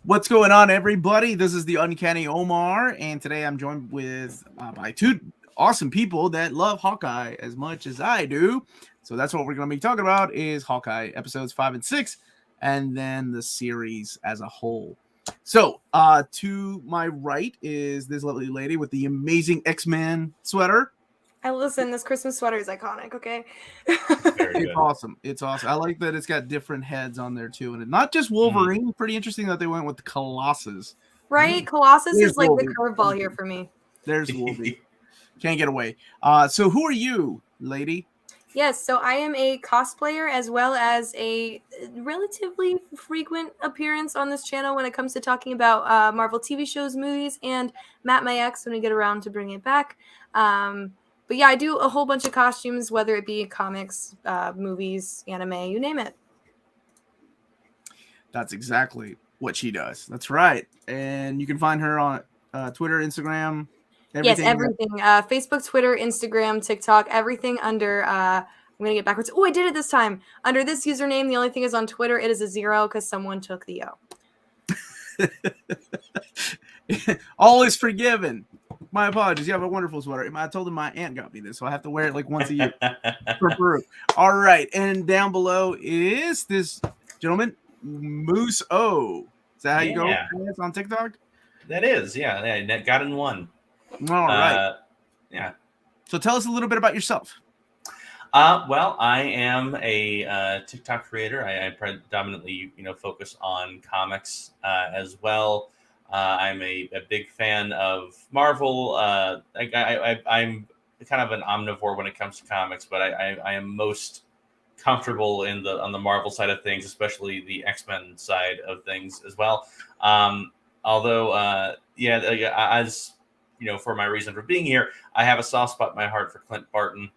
What's going on, everybody? This is the Uncanny Omar, and today I'm joined with by two awesome people that love Hawkeye as much as I do. So that's what we're going to be talking about is Hawkeye episodes 5 and 6, and then the series as a whole. So to my right is this lovely lady with the amazing X-Men sweater. Listen, this Christmas sweater is iconic, okay? Very It's good. awesome. It's awesome. I like that it's got different heads on there too, and not just Mm-hmm. Wolverine. Pretty interesting that they went with the Colossus. Right? Colossus There's is like the Wolverine. curveball here for me. There's Wolverine. Can't get away. So who are you, lady? Yes, so I am a cosplayer as well as a relatively frequent appearance on this channel when it comes to talking about Marvel TV shows, movies, and Matt My Ex when we get around to bringing it back. But yeah, I do a whole bunch of costumes, whether it be comics, movies, anime, you name it. That's exactly what she does. That's right. And you can find her on Twitter, Instagram, everything. Yes, everything. Facebook, Twitter, Instagram, TikTok, everything under. I'm gonna get backwards. Oh, I did it this time. Under this username, the only thing is on Twitter. It is a 0 because someone took the O. All is forgiven. My apologies. You have a wonderful sweater. I told him my aunt got me this, so I have to wear it like once a year for proof. All right, and down below is this gentleman, Moose O. Is that how you go? It's on TikTok. That is, yeah. Got in one. All right. Yeah. So tell us a little bit about yourself. Well, I am a TikTok creator. I predominantly, focus on comics as well. I'm a big fan of Marvel. I'm kind of an omnivore when it comes to comics, but I am most comfortable on the Marvel side of things, especially the X-Men side of things as well. Although, as for my reason for being here, I have a soft spot in my heart for Clint Barton.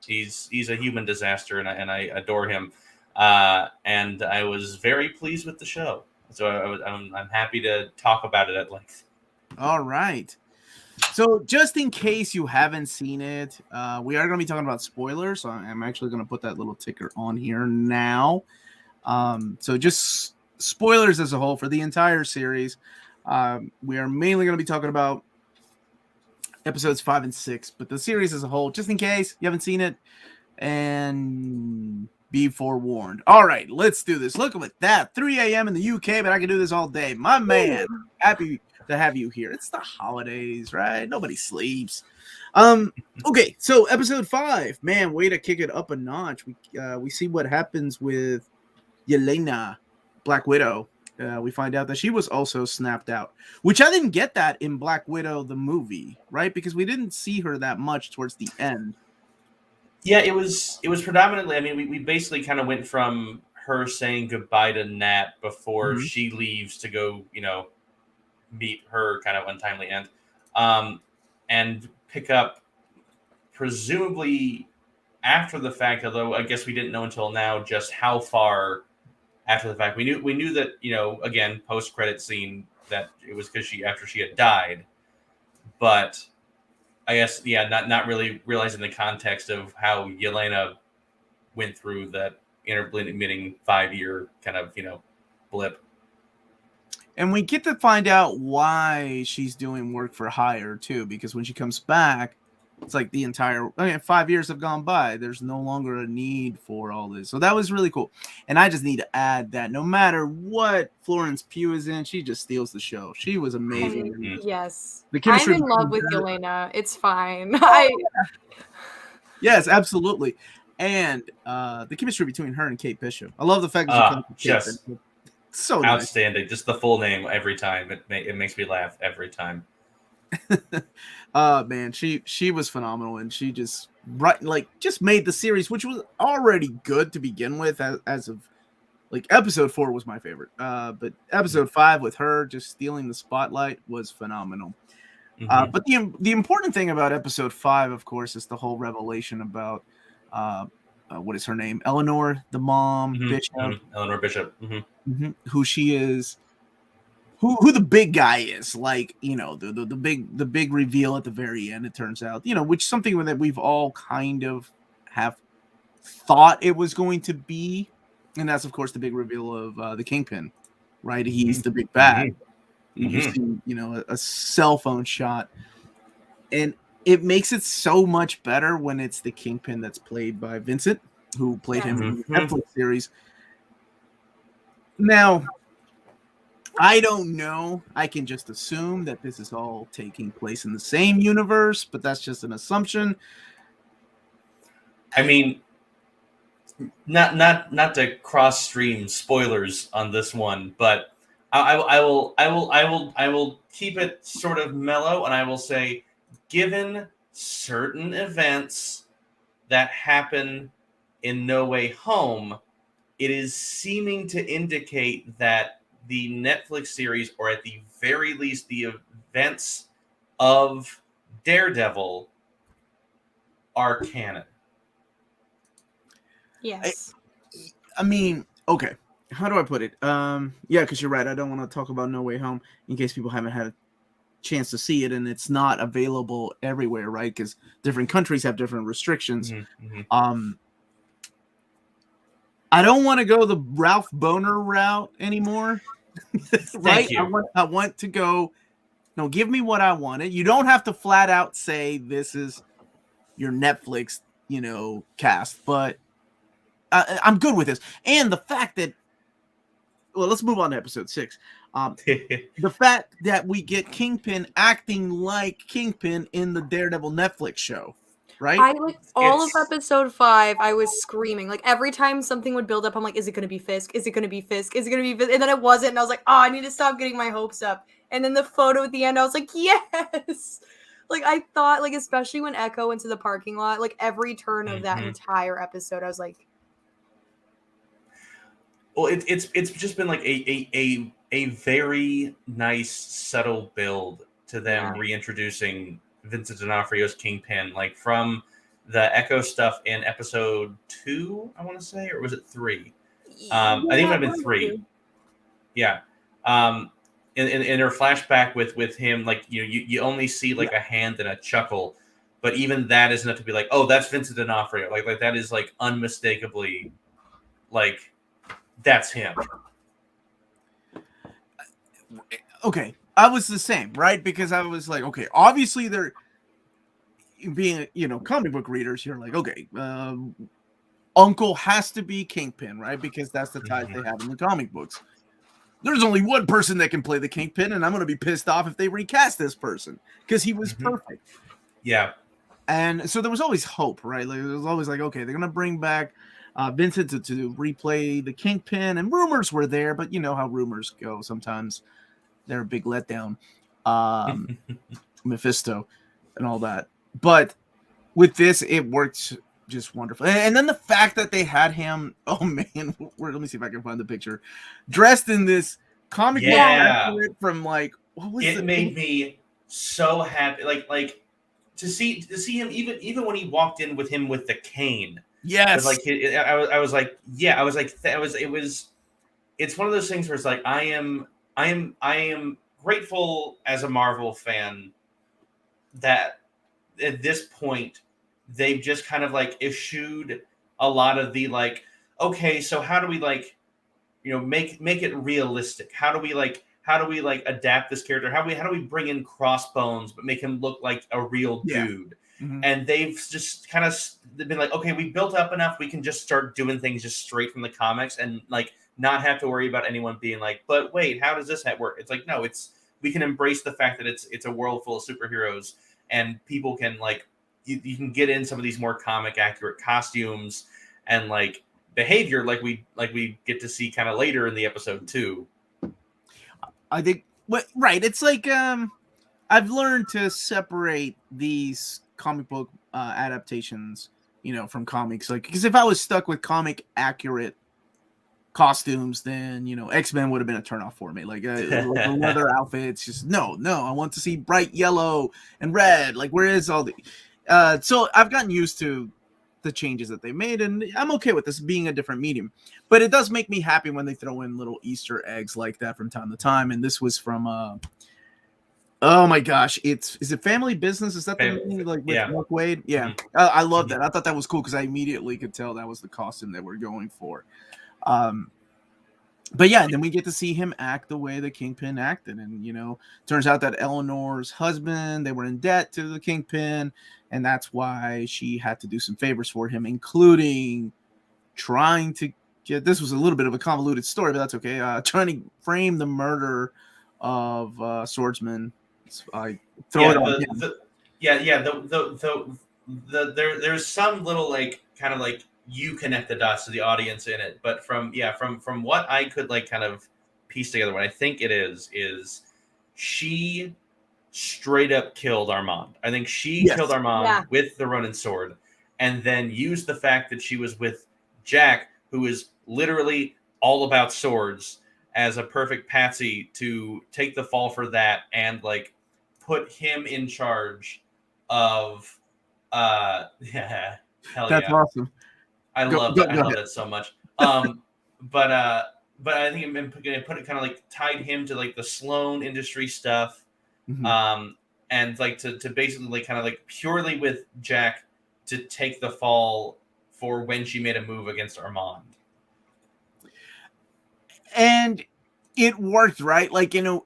He's a human disaster, and I adore him. And I was very pleased with the show, so I'm happy to talk about it at length. All right. So just in case you haven't seen it, we are going to be talking about spoilers. So I'm actually going to put that little ticker on here now. So just spoilers as a whole for the entire series. We are mainly going to be talking about episodes 5 and 6, but the series as a whole, just in case you haven't seen it, and be forewarned. All right, let's do this. Look at that. 3 a.m. in the UK, but I can do this all day. My man, happy to have you here. It's the holidays, right? Nobody sleeps. Okay, so episode 5, man, way to kick it up a notch. We see what happens with Yelena, Black Widow. We find out that she was also snapped out, which I didn't get that in Black Widow the movie, right? Because we didn't see her that much towards the end. Yeah, it was predominantly. I mean, we basically kind of went from her saying goodbye to Nat before she leaves to go, meet her kind of untimely end, and pick up presumably after the fact. Although I guess we didn't know until now just how far after the fact. We knew that, again, post-credit scene that it was because after she had died, but I guess, not really realizing the context of how Yelena went through that intermitting 5-year kind of, blip. And we get to find out why she's doing work for hire too, because when she comes back, it's like the entire 5 years have gone by. There's no longer a need for all this. So that was really cool. And I just need to add that no matter what Florence Pugh is in, she just steals the show. She was amazing. Yes. The I'm in love with Yelena. It's fine. Yes, absolutely. And the chemistry between her and Kate Bishop. I love the fact that she just so outstanding. Nice. Just the full name every time. It makes me laugh every time. Man, she was phenomenal, and she just made the series, which was already good to begin with, as of like episode 4 was my favorite, but episode 5 with her just stealing the spotlight was phenomenal. But the important thing about episode 5, of course, is the whole revelation about what is her name, Eleanor, the mom, Bishop. Eleanor Bishop, who she is. Who the big guy is, like, the big reveal at the very end, it turns out, which is something that we've all kind of have thought it was going to be, and that's of course the big reveal of the Kingpin. right? He's the big bad. Mm-hmm. You see, a cell phone shot, and it makes it so much better when it's the Kingpin that's played by Vincent, who played him in the Netflix series. Now, I don't know. I can just assume that this is all taking place in the same universe, but that's just an assumption. I mean, not to cross stream spoilers on this one, but I will keep it sort of mellow, and I will say, given certain events that happen in No Way Home, it is seeming to indicate that the Netflix series, or at the very least the events of Daredevil, are canon. Yes. I mean, okay. How do I put it? Yeah, because you're right. I don't want to talk about No Way Home in case people haven't had a chance to see it, and it's not available everywhere, right? Because different countries have different restrictions. I don't want to go the Ralph Boner route anymore. Right? Thank you. I want to go. No, give me what I wanted. You don't have to flat out say this is your Netflix, cast, but I'm good with this. And the fact that, well, let's move on to episode 6. The fact that we get Kingpin acting like Kingpin in the Daredevil Netflix show, right? All of episode 5, I was screaming. Like, every time something would build up, I'm like, is it going to be Fisk? Is it going to be Fisk? Is it going to be Fisk? And then it wasn't, and I was like, oh, I need to stop getting my hopes up. And then the photo at the end, I was like, yes! Like, I thought, like, especially when Echo went to the parking lot, like, every turn of that entire episode, I was like... Well, it's just been like a very nice, subtle build to them reintroducing Vincent D'Onofrio's Kingpin, like from the Echo stuff in episode 2, I want to say, or was it 3? I think it might have been 3. Yeah. In her flashback with him, like you only see like a hand and a chuckle, but even that is enough to be like, oh, that's Vincent D'Onofrio. Like that is like unmistakably like that's him. Okay, I was the same, right? Because I was like, okay, obviously they're being, comic book readers. You're like, okay, Uncle has to be Kingpin, right? Because that's the ties they have in the comic books. There's only one person that can play the Kingpin, and I'm going to be pissed off if they recast this person because he was perfect. Yeah. And so there was always hope, right? Like, it was always like, okay, they're going to bring back Vincent to replay the Kingpin, and rumors were there, but you know how rumors go. Sometimes they're a big letdown. Mephisto and all that. But with this, it worked just wonderful. And then the fact that they had him, oh man, let me see if I can find the picture, dressed in this comic book outfit from like, what was it? Made me so happy. Like to see him even when he walked in with him with the cane. Yes. Like I was like, yeah, I was like, it's one of those things where it's like, I am grateful as a Marvel fan that at this point they've just kind of like eschewed a lot of the like, okay, so how do we like, make it realistic? How do we adapt this character? How do we bring in Crossbones but make him look like a real dude? And they've just kind of been like, okay, we built up enough, we can just start doing things just straight from the comics and like not have to worry about anyone being like, but wait, how does this work? It's like, no, we can embrace the fact that it's a world full of superheroes and people can like, you can get in some of these more comic accurate costumes and like behavior like we get to see kind of later in the episode too. I think, right. It's like, I've learned to separate these comic book adaptations, from comics. Like, because if I was stuck with comic accurate costumes, then X-Men would have been a turnoff for me. Like the leather outfits, just no. I want to see bright yellow and red. Like, where is all the? So I've gotten used to the changes that they made, and I'm okay with this being a different medium. But it does make me happy when they throw in little Easter eggs like that from time to time. And this was from oh my gosh, is it Family Business? Is that the movie, like with Mark Waid? Yeah, I love that. I thought that was cool because I immediately could tell that was the costume that we're going for. but yeah, then we get to see him act the way the Kingpin acted, and turns out that Eleanor's husband, they were in debt to the Kingpin, and that's why she had to do some favors for him, including trying to get. This was a little bit of a convoluted story, but that's okay. Trying to frame the murder of Swordsman. I throw it on him. There's some little like kind of like you connect the dots to the audience in it, but from what I could like kind of piece together, what I think it is she straight up killed Armand. I think she killed Armand with the Ronin sword, and then used the fact that she was with Jack, who is literally all about swords, as a perfect patsy to take the fall for that and like put him in charge of That's awesome. I love that so much. But I think I'm gonna put it kind of like tied him to like the Sloan Industry stuff. And like to basically like kind of like purely with Jack to take the fall for when she made a move against Armand. And it worked, right? Like in a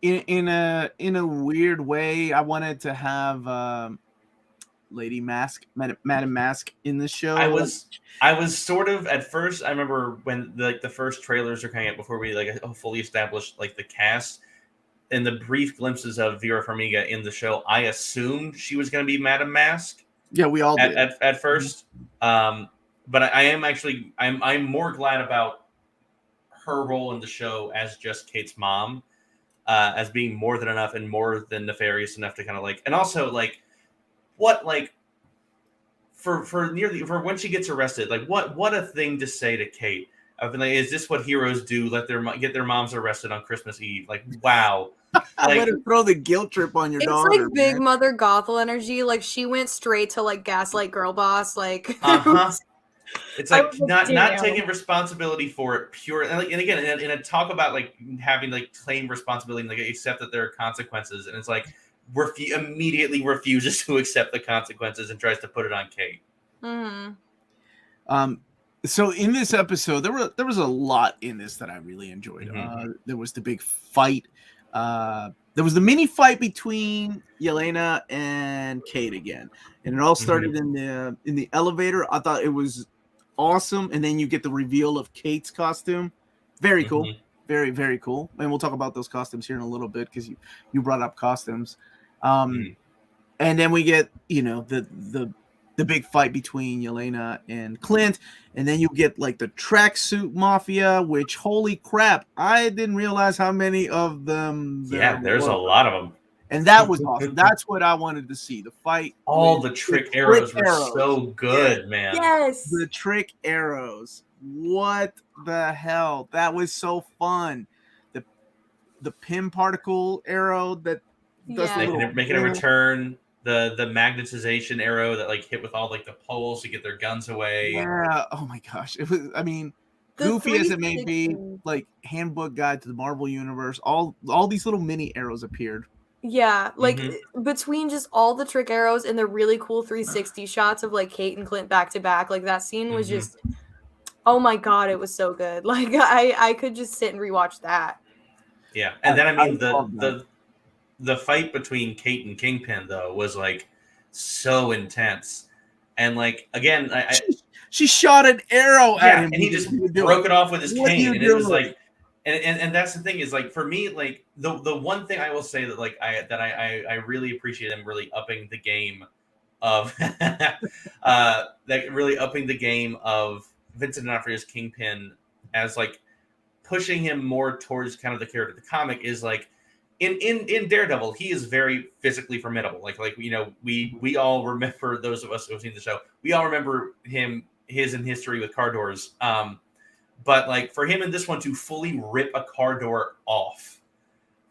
weird way. I wanted to have Lady Mask, Madam Mask in the show. I was sort of at first. I remember when the first trailers are coming out before we like fully established like the cast, and the brief glimpses of Vera Farmiga in the show. I assumed she was going to be Madam Mask. Yeah, we all did at first. But I am actually I'm more glad about her role in the show as just Kate's mom, as being more than enough and more than nefarious enough to kind of like, and also like what like for when she gets arrested, like what a thing to say to Kate. I've been like, is this what heroes do? Get their moms arrested on Christmas Eve? Like, wow. Like, way to throw the guilt trip on your daughter. It's like big Mother Gothel energy. Like she went straight to like gaslight girl boss. Like, it's like not taking responsibility for it. Pure and again, in a talk about like having like claim responsibility and like accept that there are consequences, and it's like immediately refuses to accept the consequences and tries to put it on Kate. So in this episode, there was a lot in this that I really enjoyed. There was the big fight. There was the mini fight between Yelena and Kate again, and it all started in the elevator. I thought it was awesome, and then you get the reveal of Kate's costume. Very cool, very very cool. And we'll talk about those costumes here in a little bit because you brought up costumes. And then we get the big fight between Yelena and Clint, and then you get like the tracksuit mafia, which holy crap, I didn't realize how many of them there's a lot of them, and that was awesome. That's what I wanted to see, the fight. All the trick arrows were so good, man. Yes, the trick arrows, what the hell, that was so fun. The pin particle arrow that does making a return. The magnetization arrow that like hit with all like the poles to get their guns away. Yeah. Oh my gosh. It was. I mean, goofy as it may be, like handbook guide to the Marvel universe. All these little mini arrows appeared. Yeah, like between just all the trick arrows and the really cool 360 shots of like Kate and Clint back to back, like that scene was just, oh my god, it was so good. Like I could just sit and rewatch that. Yeah, and then I mean the fight between Kate and Kingpin though was like so intense, and like again, she shot an arrow at him, and he just broke it off with his cane, and it was like, and that's the thing is like for me like the one thing I will say that like I really appreciate him really upping the game of like really upping the game of Vincent D'Onofrio's Kingpin as like pushing him more towards kind of the character of the comic is like. In Daredevil, he is very physically formidable. Like we all remember, those of us who have seen the show, we all remember his history with car doors. But like for him in this one to fully rip a car door off,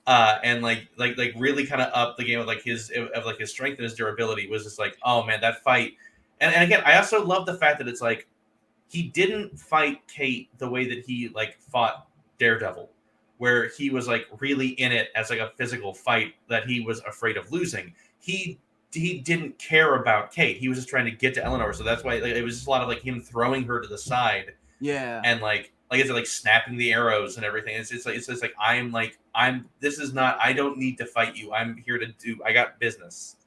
and like really kind of up the game of like his strength and his durability was just like, oh man, that fight. And again, I also love the fact that it's like he didn't fight Kate the way that he like fought Daredevil, where he was like really in it as like a physical fight that he was afraid of losing. He didn't care about Kate. He was just trying to get to Eleanor. So that's why like, it was just a lot of like him throwing her to the side. Yeah. And like like is it like snapping the arrows and everything. It's just like this is not, I don't need to fight you. I'm here to I got business.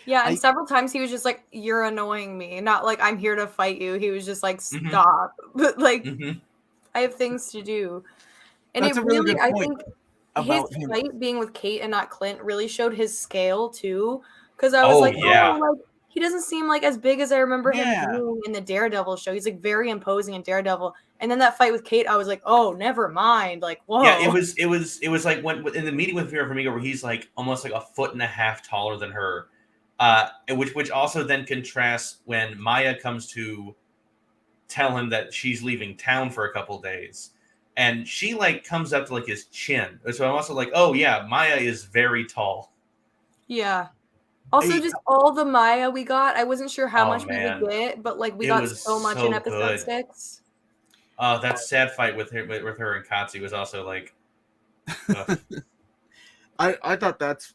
Yeah, and several times he was just like, "You're annoying me." Not like, "I'm here to fight you." He was just like, "Stop." But like, I have things to do. And That's it a really really, good I point think about his him. fight being with Kate and not Clint really showed his scale too. Because I was like, like, he doesn't seem like as big as I remember him being in the Daredevil show. He's like very imposing in Daredevil. And then that fight with Kate, I was like, oh, never mind. Like, whoa. Yeah, it was like when in the meeting with Vera Farmiga where he's like almost like a foot and a half taller than her. Which also then contrasts when Maya comes to tell him that she's leaving town for a couple days, and she like comes up to like his chin. So I'm also like, oh yeah, Maya is very tall. Yeah. Also, just all the Maya we got. I wasn't sure how much we would get, but like we got so much in episode 6. That sad fight with her and Katsu was also like. I thought that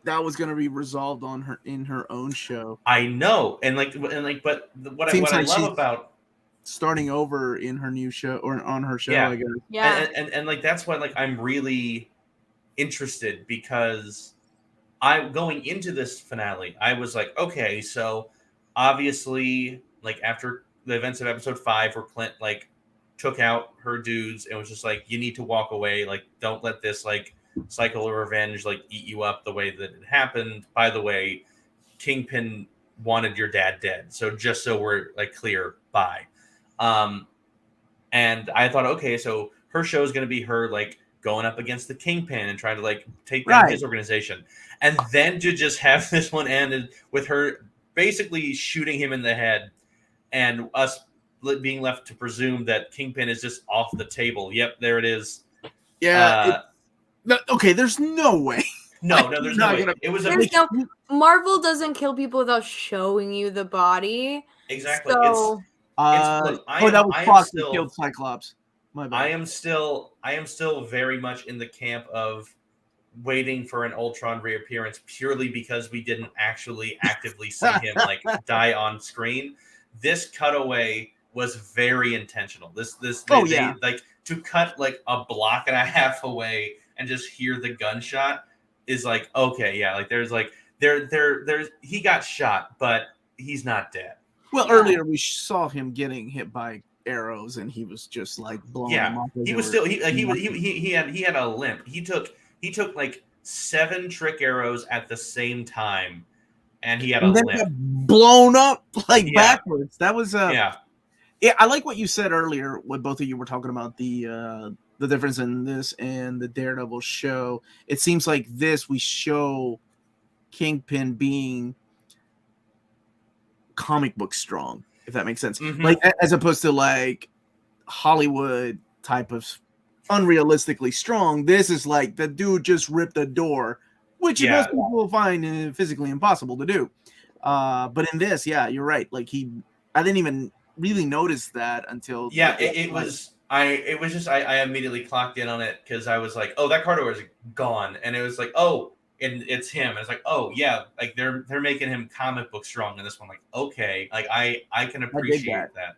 was going to be resolved in her own show. I know, and but what I love about starting over in her new show or on her show, I guess. Yeah, and like that's why like I'm really interested, because going into this finale, I was like, okay, so obviously, like after the events of episode 5, where Clint like took out her dudes and was just like, you need to walk away, like don't let this like cycle of revenge like eat you up the way that it happened. By the way, Kingpin wanted your dad dead, so just so we're like clear, bye. And I thought, okay, so her show is going to be her like going up against the Kingpin and trying to like take down his organization, and then to just have this one ended with her basically shooting him in the head, and us being left to presume that Kingpin is just off the table. Yep, there it is. Yeah. Okay, there's no way. No, there's no way. It was Marvel doesn't kill people without showing you the body. Exactly. So, that was Fox that killed Cyclops. My bad. I am still very much in the camp of waiting for an Ultron reappearance, purely because we didn't actually actively see him like die on screen. This cutaway was very intentional. Like to cut like a block and a half away and just hear the gunshot is like, okay, yeah, like there's he got shot, but he's not dead. Well, earlier we saw him getting hit by arrows, and he was just like blowing them off. He was still he had a limp. He took like 7 trick arrows at the same time, and he had a limp. Blown up like backwards. That was yeah. I like what you said earlier when both of you were talking about the difference in this and the Daredevil show. It seems like we show Kingpin being comic book strong, if that makes sense. Like as opposed to like Hollywood type of unrealistically strong. This is like the dude just ripped a door, which most people will find physically impossible to do. But in this, you're right. Like I didn't even really notice that until I immediately clocked in on it, because I was like, oh, that Carter was gone, and it was like, oh, and it's him. And it's like, oh yeah, like they're making him comic book strong in this one. Like, okay, like I can appreciate that.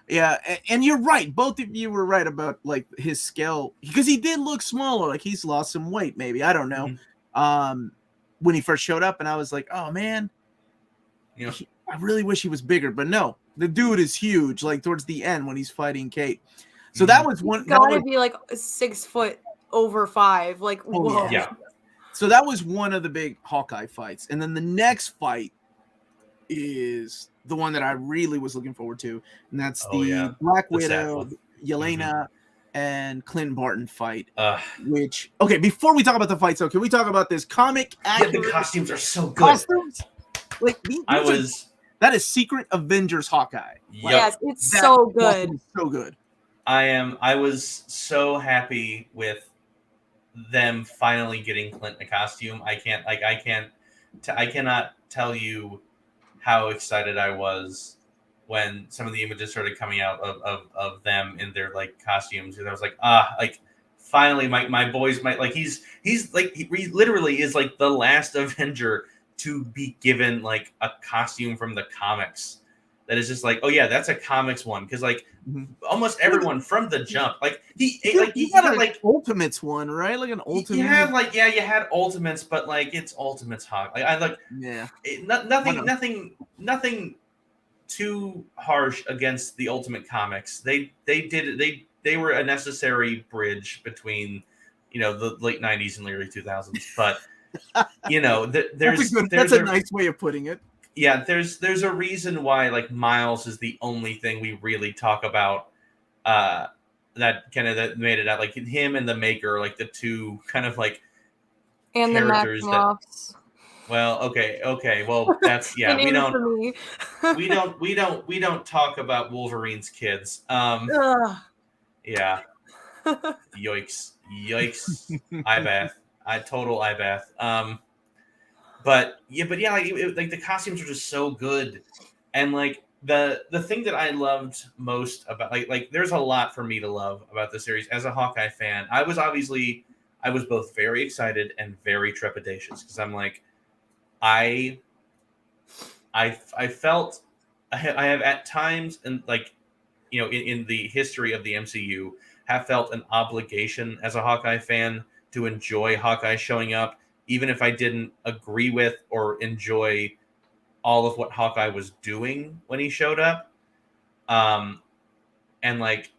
Yeah, and you're right. Both of you were right about like his scale, because he did look smaller. Like he's lost some weight, maybe, I don't know. When he first showed up, and I was like, oh man, I really wish he was bigger. But no, the dude is huge. Like towards the end when he's fighting Kate. So that was one. Gotta be like 6 foot over 5. Like whoa. Yeah. So that was one of the big Hawkeye fights. And then the next fight is the one that I really was looking forward to. And that's the Black Widow, Yelena, and Clint Barton fight. Which, okay, before we talk about the fights, though, can we talk about this comic accurate? The costumes are so good. Costumes? Like, that is Secret Avengers Hawkeye. Yes, it's so good. So good. I was so happy with them finally getting Clint a costume. I cannot tell you how excited I was when some of the images started coming out of them in their like costumes. And I was like, like finally my boys might like he's like he literally is like the last Avenger to be given like a costume from the comics. that is just like, oh yeah, that's a comics one, because like almost everyone from the jump, like you you got had an like Ultimates one, right? Like an Ultimate. you had like you had Ultimates, but like it's Ultimates Hawk. Like I like Yeah. nothing too harsh against the Ultimate Comics. They were a necessary bridge between, the late 90s and early 2000s. But That's a nice way of putting it. Yeah, there's a reason why like Miles is the only thing we really talk about that kind of that made it out. Like him and the Maker, like the two kind of like and characters the that. Well, okay. Well, that's yeah. we don't talk about Wolverine's kids. Yeah. Yikes. Total eye bath. But yeah, like the costumes are just so good, and like the thing that I loved most about like there's a lot for me to love about the series as a Hawkeye fan. I was both very excited and very trepidatious, because I'm like, I felt I have at times, and like in the history of the MCU, have felt an obligation as a Hawkeye fan to enjoy Hawkeye showing up, even if I didn't agree with or enjoy all of what Hawkeye was doing when he showed up. And like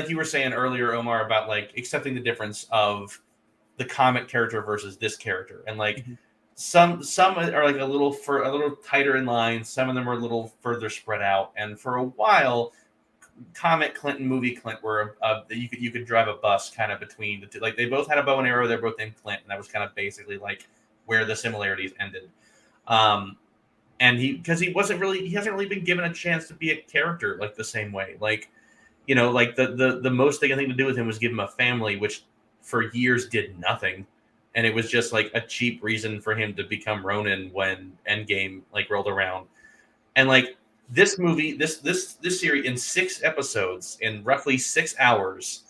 you were saying earlier, Omar, about like accepting the difference of the comic character versus this character, and like some are like a little tighter in line, some of them are a little further spread out, and for a while, comic Clint and movie Clint were you could drive a bus kind of between the two. Like they both had a bow and arrow, they're both named Clint, and that was kind of basically like where the similarities ended. And he hasn't really been given a chance to be a character like the same way. Like, like the most they can think to do with him was give him a family, which for years did nothing. And it was just like a cheap reason for him to become Ronin when Endgame like rolled around. And like this movie, this series, in 6 episodes, in roughly 6 hours,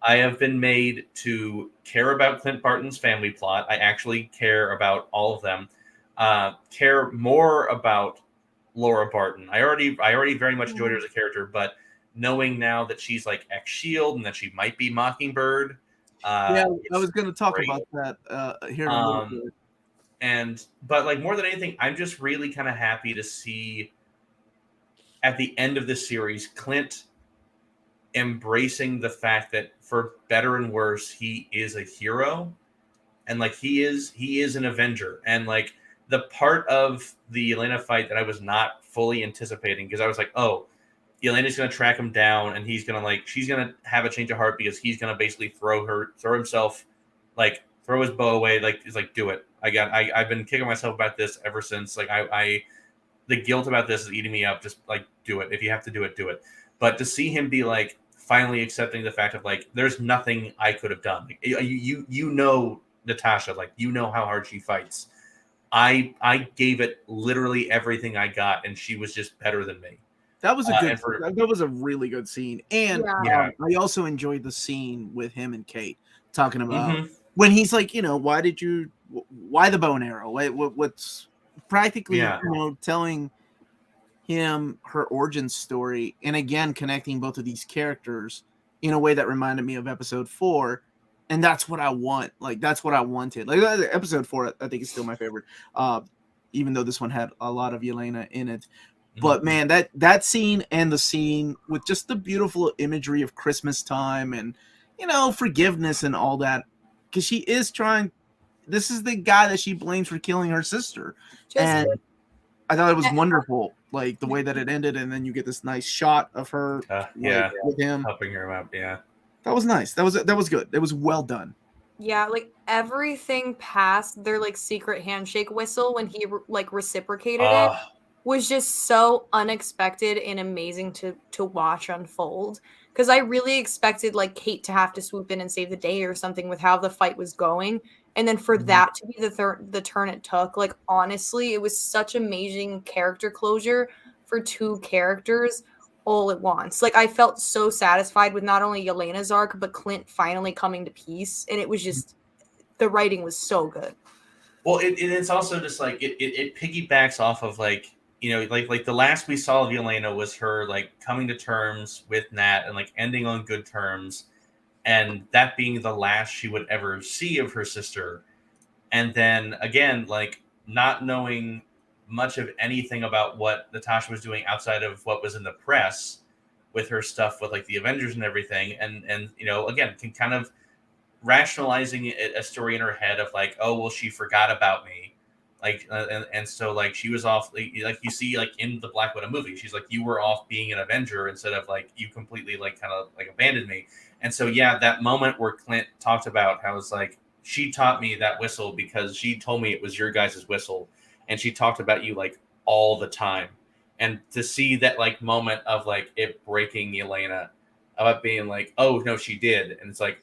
I have been made to care about Clint Barton's family plot. I actually care about all of them. Care more about Laura Barton. I already very much enjoyed her as a character, but knowing now that she's like ex-Shield and that she might be Mockingbird. I was going to talk about that here in a little bit. But like more than anything, I'm just really kind of happy to see at the end of this series, Clint embracing the fact that for better and worse, he is a hero, and like he is an Avenger. And like the part of the Yelena fight that I was not fully anticipating, because I was like, oh, Yelena's going to track him down, and she's going to have a change of heart, because he's going to basically throw himself, like throw his bow away. Like, he's like, do it. I've been kicking myself about this ever since. Like the guilt about this is eating me up. Just like, do it. If you have to do it, do it. But to see him be like finally accepting the fact of like, there's nothing I could have done. Like, you know, Natasha, like, you know how hard she fights. I gave it literally everything I got, and she was just better than me. That was that was a really good scene. And I also enjoyed the scene with him and Kate talking about when he's like, why the bow and arrow? What's practically, telling him her origin story, and again connecting both of these characters in a way that reminded me of episode 4. And that's what I want. Like, that's what I wanted. Like, episode 4, I think is still my favorite, even though this one had a lot of Yelena in it. But man, that scene and the scene with just the beautiful imagery of Christmas time and, forgiveness and all that, because she is trying. This is the guy that she blames for killing her sister, and I thought it was wonderful, like the way that it ended, and then you get this nice shot of her, with him helping her up. Yeah, that was nice. That was good. It was well done. Yeah, like everything past their like secret handshake whistle when he like reciprocated it was just so unexpected and amazing to watch unfold. Because I really expected like Kate to have to swoop in and save the day or something with how the fight was going, and then for that to be the turn it took. Like, honestly, it was such amazing character closure for 2 characters all at once. Like, I felt so satisfied with not only Yelena's arc, but Clint finally coming to peace. And it was just, the writing was so good. Well, it's also just like, it piggybacks off of like like the last we saw of Yelena was her like coming to terms with Nat and like ending on good terms, and that being the last she would ever see of her sister. And then again, like not knowing much of anything about what Natasha was doing outside of what was in the press with her stuff with like the Avengers and everything, and again can kind of rationalizing a story in her head of like, oh well, she forgot about me, like and so like she was off, like you see like in the Black Widow movie, she's like, you were off being an Avenger instead of like you completely like kind of like abandoned me. And so yeah, that moment where Clint talked about how it's like she taught me that whistle because she told me it was your guys' whistle, and she talked about you like all the time. And to see that like moment of like it breaking Yelena, about being like, oh no, she did, and it's like,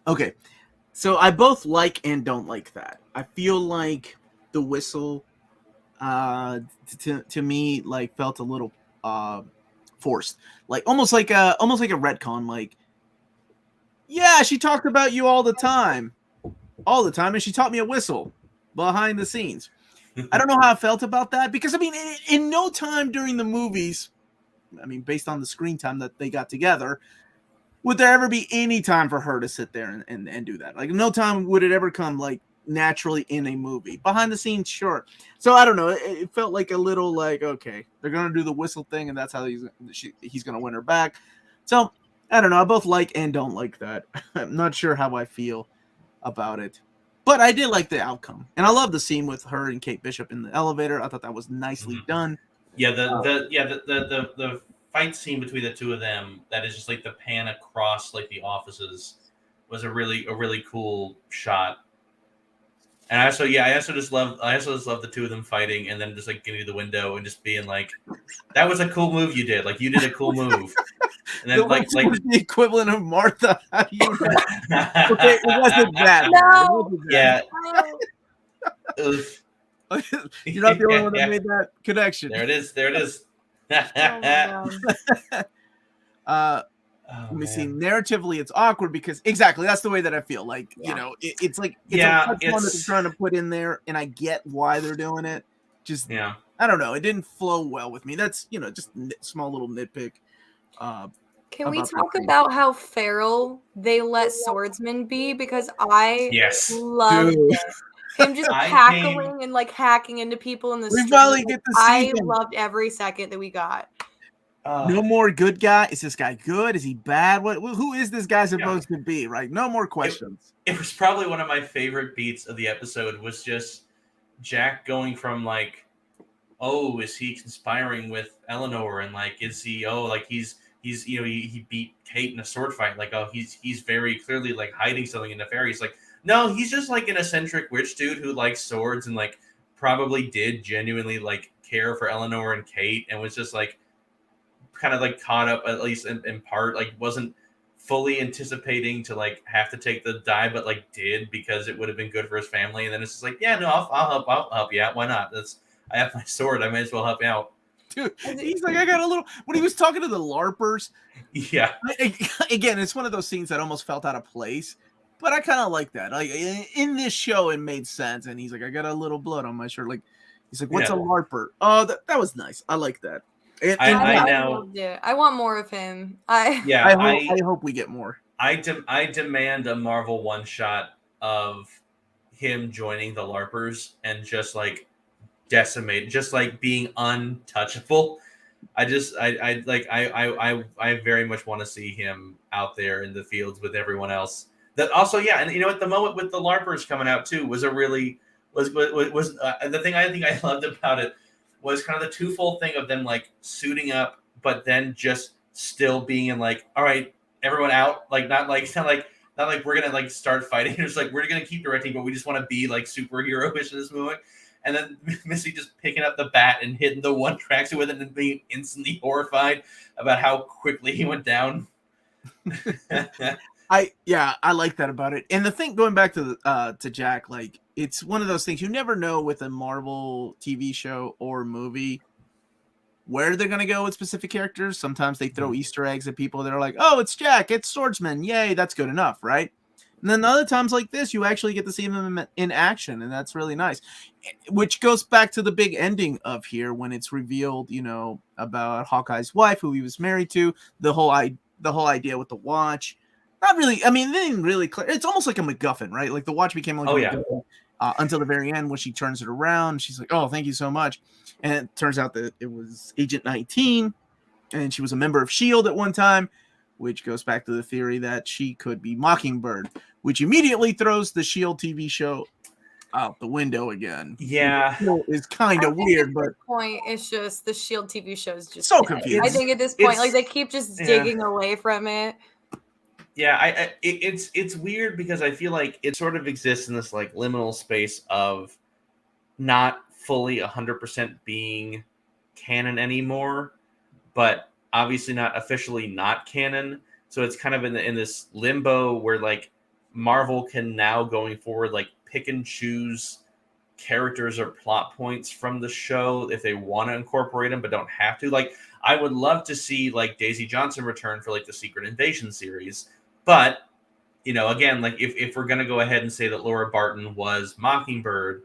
okay. So I both like and don't like that. I feel like the whistle, to me, like felt a little forced, like almost like a retcon. Like, yeah, she talked about you all the time, and she taught me a whistle behind the scenes. I don't know how I felt about that because I mean, in no time during the movies, I mean, based on the screen time that they got together, would there ever be any time for her to sit there and do that? Like, no time would it ever come like naturally in a movie. Behind the scenes, sure. So I don't know. It felt like a little like, okay, they're gonna do the whistle thing, and that's how he's gonna win her back. So I don't know. I both like and don't like that. I'm not sure how I feel about it, but I did like the outcome, and I love the scene with her and Kate Bishop in the elevator. I thought that was nicely done. yeah, the fight scene between the two of them, that is just like the pan across like the offices, was a really cool shot. And I also just love the two of them fighting, and then just like getting to the window and just being like, that was a cool move you did. Like you did a cool move. And then like the equivalent of Martha. Okay, it wasn't that. No. Yeah. You're not the only one that made that connection. There it is. Let me see. Narratively, it's awkward because exactly that's the way that I feel. Like it's like one that they're trying to put in there, and I get why they're doing it. Just I don't know. It didn't flow well with me. That's just small little nitpick. Can we talk about how feral they let swordsman be? Because I love him just cackling and like hacking into people in the street. Finally get to see him. Loved every second that we got. No more good guy. Is this guy good? Is he bad? Who is this guy supposed to be? Right? No more questions. It was probably one of my favorite beats of the episode. Was just Jack going from like, oh, is he conspiring with Eleanor, and like, is he? Oh, like he's he beat Kate in a sword fight. Like, oh, he's very clearly like hiding something in the fairies. Like, no, he's just like an eccentric witch dude who likes swords and like probably did genuinely like care for Eleanor and Kate, and was just like kind of like caught up, at least in part, like wasn't fully anticipating to like have to take the die, but like did because it would have been good for his family. And then it's just like, yeah, no, I'll help you out. Why not? I have my sword. I may as well help you out. Dude, he's like, I got a little. When he was talking to the LARPers, again, it's one of those scenes that almost felt out of place, but I kind of like that. Like in this show, it made sense. And he's like, I got a little blood on my shirt. Like he's like, what's a LARPer? Oh, that was nice. I like that. I want more of him. I hope we get more. I demand a Marvel one shot of him joining the LARPers and just like decimate, just like being untouchable. I very much want to see him out there in the fields with everyone else. That also, and at the moment with the LARPers coming out too was a really was the thing I think I loved about it was kind of the twofold thing of them like suiting up, but then just still being in like, all right, everyone out, like not like we're gonna like start fighting. It's like we're gonna keep directing, but we just want to be like superhero-ish in this movie. And then Missy just picking up the bat and hitting the one tracksuit with it and being instantly horrified about how quickly he went down. I like that about it. And the thing, going back to Jack, like it's one of those things you never know with a Marvel TV show or movie where they're gonna go with specific characters. Sometimes they throw Easter eggs at people that are like, oh, it's Jack, it's swordsman, yay, that's good enough, right? And then other times like this, you actually get to see them in action, and that's really nice. Which goes back to the big ending of here when it's revealed, about Hawkeye's wife, who he was married to, the whole idea with the watch. Not really. I mean, they didn't really clear. It's almost like a MacGuffin, right? Like the watch became like a MacGuffin until the very end when she turns it around. She's like, "Oh, thank you so much," and it turns out that it was Agent 19, and she was a member of S.H.I.E.L.D. at one time, which goes back to the theory that she could be Mockingbird, which immediately throws the S.H.I.E.L.D. TV show out the window again. Yeah, it's kind of weird, but at this point, it's just the S.H.I.E.L.D. TV show is just so dead. confusing. I think at this point, like they keep just digging away from it. Yeah, it's weird because I feel like it sort of exists in this like liminal space of not fully 100% being canon anymore, but obviously not officially not canon. So it's kind of in this limbo where like Marvel can now going forward like pick and choose characters or plot points from the show if they want to incorporate them but don't have to. Like I would love to see like Daisy Johnson return for like the Secret Invasion series, but again, like if we're gonna go ahead and say that Laura Barton was Mockingbird,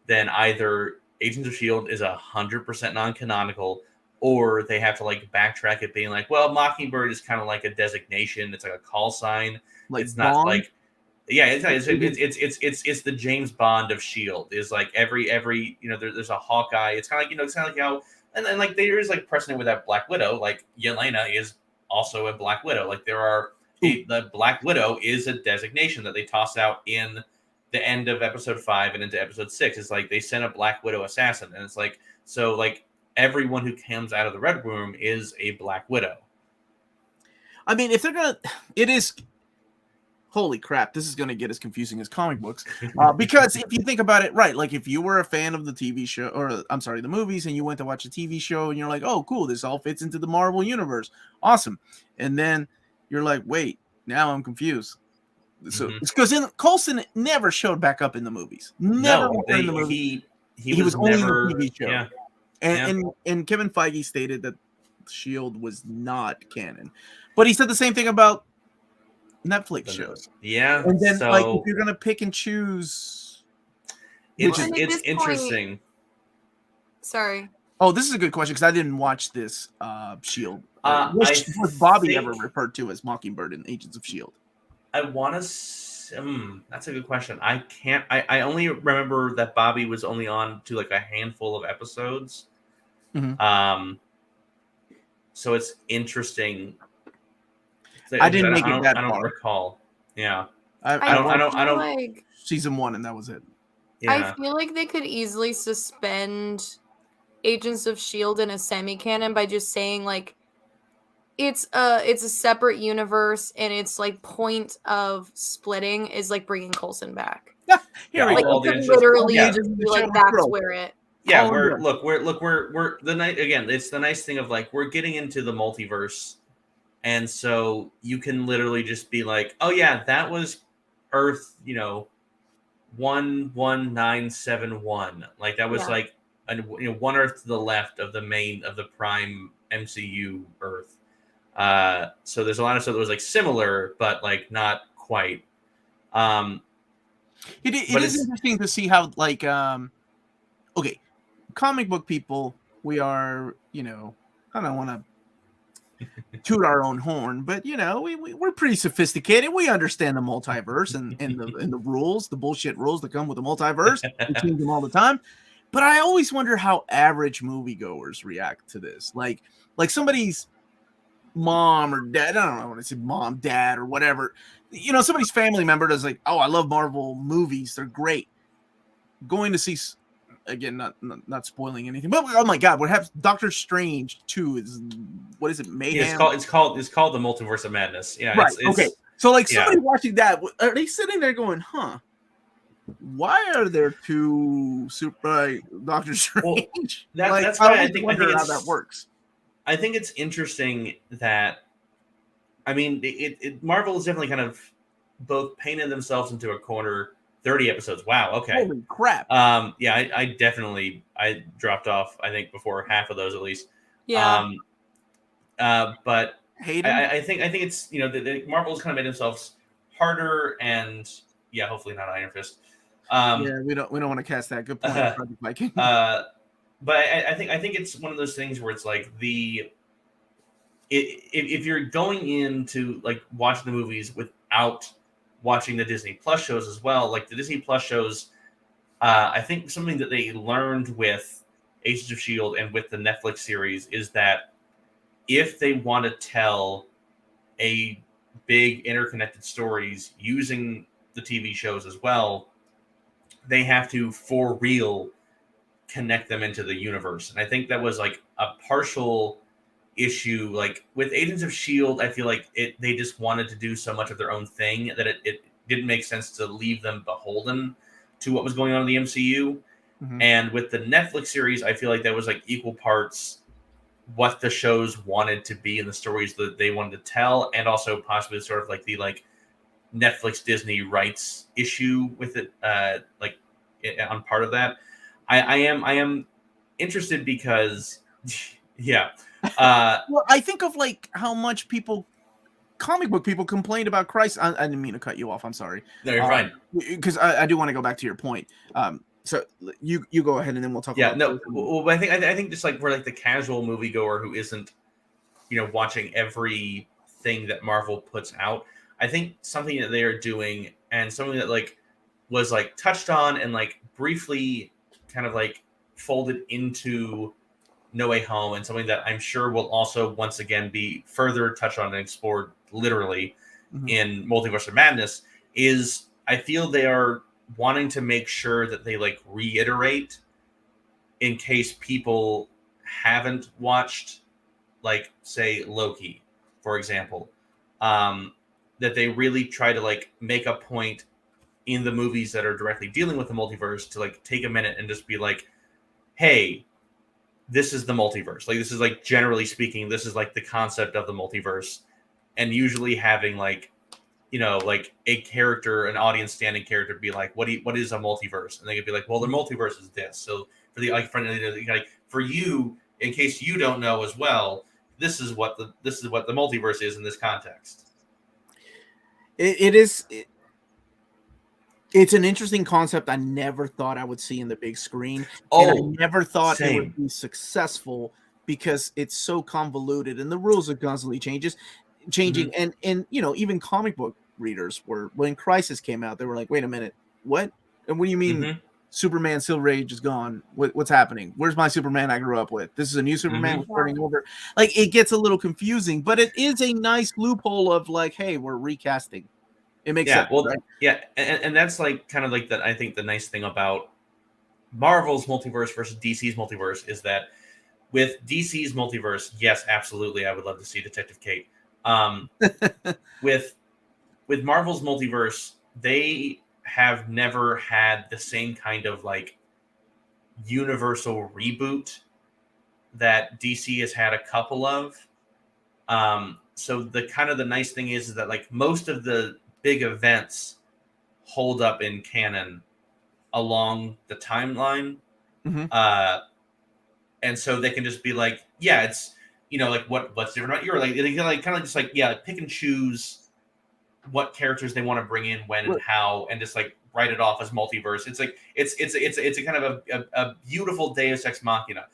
then either Agents of S.H.I.E.L.D. is 100% non-canonical, or they have to like backtrack it being like, well, Mockingbird is kind of like a designation, it's like a call sign, like it's not Bond? Like it's the James Bond of S.H.I.E.L.D. is like every there's a Hawkeye. It's kind of like it's kind of like how and then like there is like precedent with that Black Widow. Like Yelena is also a Black Widow. Like there are the Black Widow is a designation that they toss out in the end of episode 5 and into episode 6. It's like they sent a Black Widow assassin, and it's like so like everyone who comes out of the Red Room is a Black Widow. I mean, if they're gonna, it is. Holy crap, this is going to get as confusing as comic books. Because if you think about it, right, like if you were a fan of the TV show, or I'm sorry, the movies, and you went to watch a TV show and you're like, oh, cool, this all fits into the Marvel universe. Awesome. And then you're like, wait, now I'm confused. So it's because Coulson never showed back up in the movies. Never in the movie. He was only in the TV show. Yeah. And Kevin Feige stated that S.H.I.E.L.D. was not canon. But he said the same thing about Netflix shows. Yeah. And then like if you're gonna pick and choose, it's interesting. Sorry. Oh, this is a good question because I didn't watch this S.H.I.E.L.D. Was Bobby ever referred to as Mockingbird in Agents of S.H.I.E.L.D.? I want to. That's a good question. I can't. I only remember that Bobby was only on to like a handful of episodes. Mm-hmm. So it's interesting. I didn't make it that far. I don't recall. Yeah. I don't like season 1, and that was it. Yeah. I feel like they could easily suspend Agents of S.H.I.E.L.D. in a semi-canon by just saying like it's a separate universe, and its like point of splitting is like bringing Coulson back. Yeah, here we go. Literally just be like that's where it. Yeah, we're the night again. It's the nice thing of like we're getting into the multiverse. And so you can literally just be like, oh, yeah, that was Earth, 11971. Like that was like, one Earth to the left of the prime MCU Earth. So there's a lot of stuff that was like similar, but like not quite. It is interesting to see how like, okay, comic book people, we are, I don't want to toot our own horn, but we're pretty sophisticated. We understand the multiverse and the rules, the bullshit rules that come with the multiverse. We change them all the time. But I always wonder how average moviegoers react to this. Like somebody's mom or dad, I don't know when I say mom, dad, or whatever. Somebody's family member does like, oh, I love Marvel movies. They're great. Going to see, again, not spoiling anything, but oh my god, what happens? Doctor Strange 2 is, what is it? Mayhem. Yeah, it's called the Multiverse of Madness. Yeah, right. Okay, so like somebody watching that, are they sitting there going, "Huh? Why are there two super Doctor Strange?" Well, that's why I think how that works. I think it's interesting that, I mean, Marvel is definitely kind of both painted themselves into a corner. 30 episodes. Wow. Okay. Holy crap. Yeah, I dropped off, I think, before half of those at least. Yeah. But I think it's, the Marvel's kind of made themselves harder, and hopefully not Iron Fist. Yeah, we don't want to cast that. Good point, Project Viking. But I think it's one of those things where it's like if you're going into like watching the movies without watching the Disney Plus shows as well, like the Disney Plus shows, I think something that they learned with Agents of S.H.I.E.L.D. and with the Netflix series is that if they want to tell a big interconnected stories using the TV shows as well, they have to for real connect them into the universe. And I think that was like a partial issue. Like with Agents of S.H.I.E.L.D., I feel like they just wanted to do so much of their own thing that it didn't make sense to leave them beholden to what was going on in the MCU. Mhm. And with the Netflix series, I feel like that was like equal parts what the shows wanted to be and the stories that they wanted to tell, and also possibly sort of like the Netflix Disney rights issue with it, on part of that. I am interested because Well, I think of like how much comic book people complained about Christ. I didn't mean to cut you off. I'm sorry. no, you're fine. Because I do want to go back to your point. So you go ahead and then we'll talk. Yeah, about no. Well, I think just like we're like the casual moviegoer who isn't, watching everything that Marvel puts out. I think something that they are doing and something that like was like touched on and like briefly kind of like folded into No Way Home, and something that I'm sure will also once again be further touched on and explored literally in Multiverse of Madness, is I feel they are wanting to make sure that they like reiterate, in case people haven't watched, like say Loki, for example, that they really try to like make a point in the movies that are directly dealing with the multiverse to like take a minute and just be like, hey, this is the multiverse. Like, this is like, generally speaking, this is like the concept of the multiverse. And usually having like, like a character, an audience standing character be like, what is a multiverse? And they could be like, well, the multiverse is this. So for the for you, in case you don't know as well, this is what the multiverse is in this context. It's an interesting concept I never thought I would see in the big screen. And I never thought it would be successful because it's so convoluted and the rules are constantly changing. And even comic book readers were, when Crisis came out, they were like, wait a minute, what? And what do you mean Superman Silver Age is gone? What's happening? Where's my Superman I grew up with? This is a new Superman starting over. Like, it gets a little confusing, but it is a nice loophole of like, hey, we're recasting. It makes sense. Well, right? Yeah, and that's like kind of like that. I think the nice thing about Marvel's multiverse versus DC's multiverse is that with DC's multiverse, yes, absolutely, I would love to see Detective Kate. With Marvel's multiverse, they have never had the same kind of like universal reboot that DC has had a couple of. So the nice thing is that like most of the big events hold up in canon along the timeline. And so they can just be like, yeah, it's, like what's different about you, or like they can like kind of just like, yeah, pick and choose what characters they want to bring in when and how, and just like write it off as multiverse. It's like it's a kind of a beautiful Deus Ex Machina.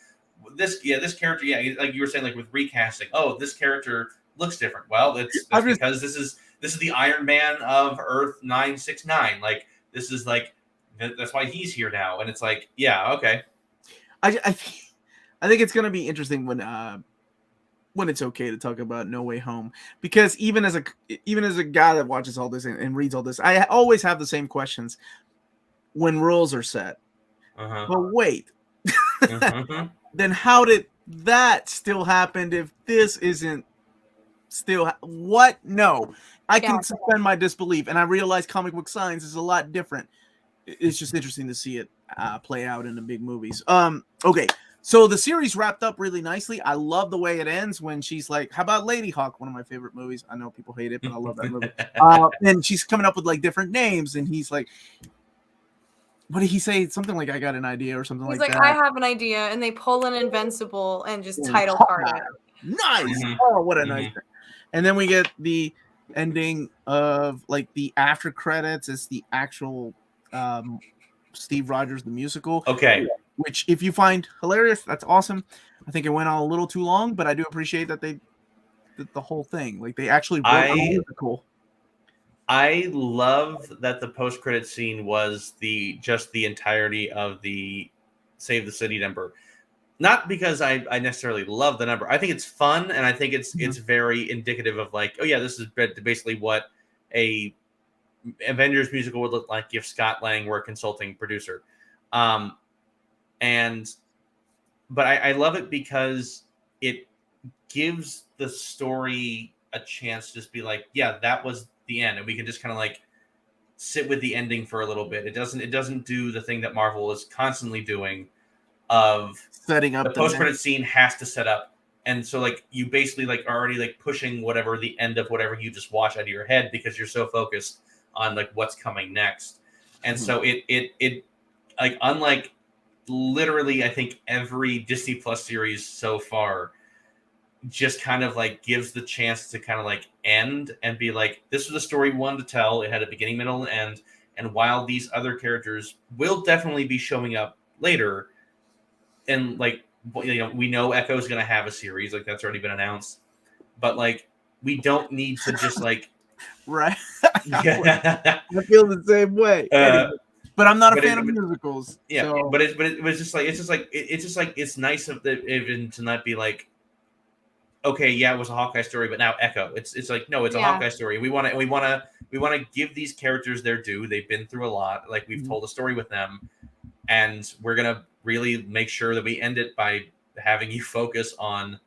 This character, like you were saying, like with recasting, oh, this character looks different. Well, that's because this is the Iron Man of Earth 969. Like, this is like, that's why he's here now. And it's like, yeah, okay. I think it's gonna be interesting when it's okay to talk about No Way Home, because even as a guy that watches all this and reads all this, I always have the same questions when rules are set. But wait, then how did that still happen if this isn't still what? No, I can suspend my disbelief, and I realize comic book science is a lot different. It's just interesting to see it play out in the big movies. Okay, so the series wrapped up really nicely. I love the way it ends when she's like, how about Lady Hawk, one of my favorite movies. I know people hate it, but I love that movie. And she's coming up with like different names, and he's like, what did he say? Something like, I got an idea or something He's like like, that. I have an idea, and they pull an Invincible and just title card it. Nice. Oh, what a nice thing. And then we get the ending of like the after credits is the actual Steve Rogers the musical. Okay. Which, if you find hilarious, that's awesome. I think it went on a little too long, but I do appreciate that they did the whole thing. Like they actually wrote a musical. I love that the post-credit scene was just the entirety of the Save the City number. Not because I necessarily love the number. I think it's fun, and I think it's very indicative of like, oh yeah, this is basically what a Avengers musical would look like if Scott Lang were a consulting producer. But I love it because it gives the story a chance to just be like, yeah, that was the end, and we can just kind of like sit with the ending for a little bit. It doesn't do the thing that Marvel is constantly doing of setting up the post-credit scene has to set up, and so like you basically like are already like pushing whatever the end of whatever you just watch out of your head because you're so focused on like what's coming next. And so it like, unlike literally I think every Disney Plus series so far, just kind of like gives the chance to kind of like end and be like, this was the story we wanted to tell. It had a beginning, middle, and end. And while these other characters will definitely be showing up later, and like, you know, we know Echo's going to have a series, like that's already been announced, but like we don't need to just like right. Yeah. I feel the same way. But I'm not a fan of musicals. Yeah, so. but it was just like it's nice of the even to not be like, okay, yeah, it was a Hawkeye story, but now Echo. It's like, no, it's a Hawkeye story. We want to give these characters their due. They've been through a lot. Like we've told a story with them, and we're gonna really make sure that we end it by having you focus on,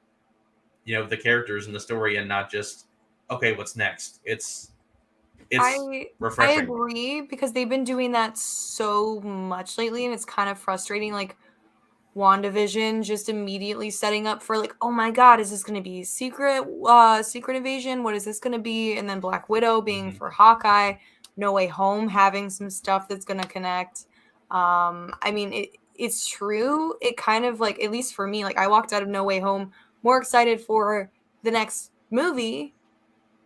you know, the characters and the story, and not just, okay, what's next. It's refreshing. I agree, because they've been doing that so much lately, and it's kind of frustrating. Like WandaVision just immediately setting up for like, oh my god, is this going to be secret invasion? What is this going to be? And then Black Widow being for Hawkeye, No Way Home having some stuff that's going to connect. I mean, it's true. It kind of like, at least for me, like I walked out of No Way Home more excited for the next movie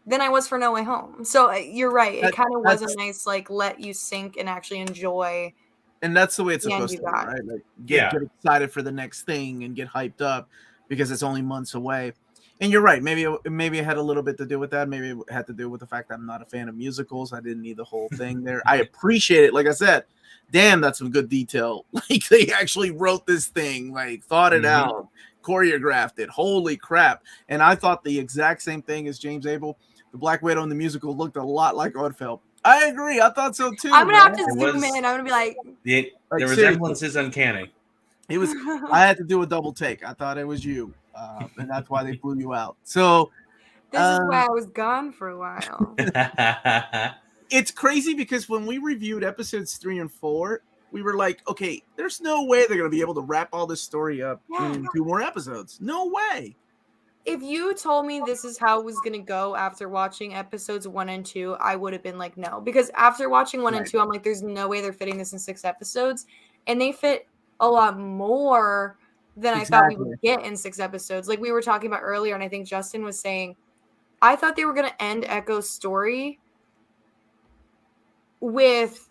than I was for No Way Home. So you're right. It kind of was a nice like let you sink and actually enjoy. And that's the way it's supposed to be, right? Like get excited for the next thing and get hyped up because it's only months away. And you're right. Maybe it had a little bit to do with that. Maybe it had to do with the fact that I'm not a fan of musicals. I didn't need the whole thing there. I appreciate it. Like I said, damn, that's some good detail. Like they actually wrote this thing, like thought it out, choreographed it. Holy crap. And I thought the exact same thing as James Abel. The Black Widow in the musical looked a lot like Ødfel. I agree. I thought so too. I'm gonna have to zoom in. I'm gonna be like, the resemblance is uncanny. It was. I had to do a double take. I thought it was you, and that's why they flew you out. So this is why I was gone for a while. It's crazy because when we reviewed episodes 3 and 4, we were like, okay, there's no way they're gonna be able to wrap all this story up in 2 more episodes. No way. If you told me this is how it was going to go after watching episodes 1 and 2, I would have been like, no. Because after watching 1 and 2, I'm like, there's no way they're fitting this in 6 episodes. And they fit a lot more than I thought we would get in 6 episodes. Like we were talking about earlier, and I think Justin was saying, I thought they were going to end Echo's story with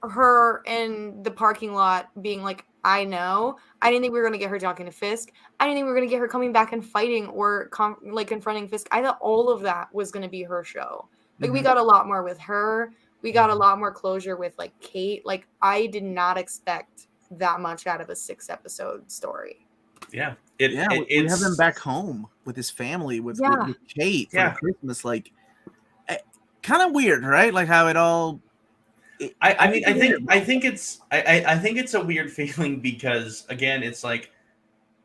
her in the parking lot being like, I know. I didn't think we were going to get her talking to Fisk. I didn't think we were going to get her coming back and fighting or confronting Fisk. I thought all of that was going to be her show. Like we got a lot more with her. We got a lot more closure with like Kate. Like I did not expect that much out of a 6 episode story. Yeah. We have him back home with his family with Kate for Christmas. Like kind of weird, right? Like how it all. I think it's a weird feeling because again, it's like,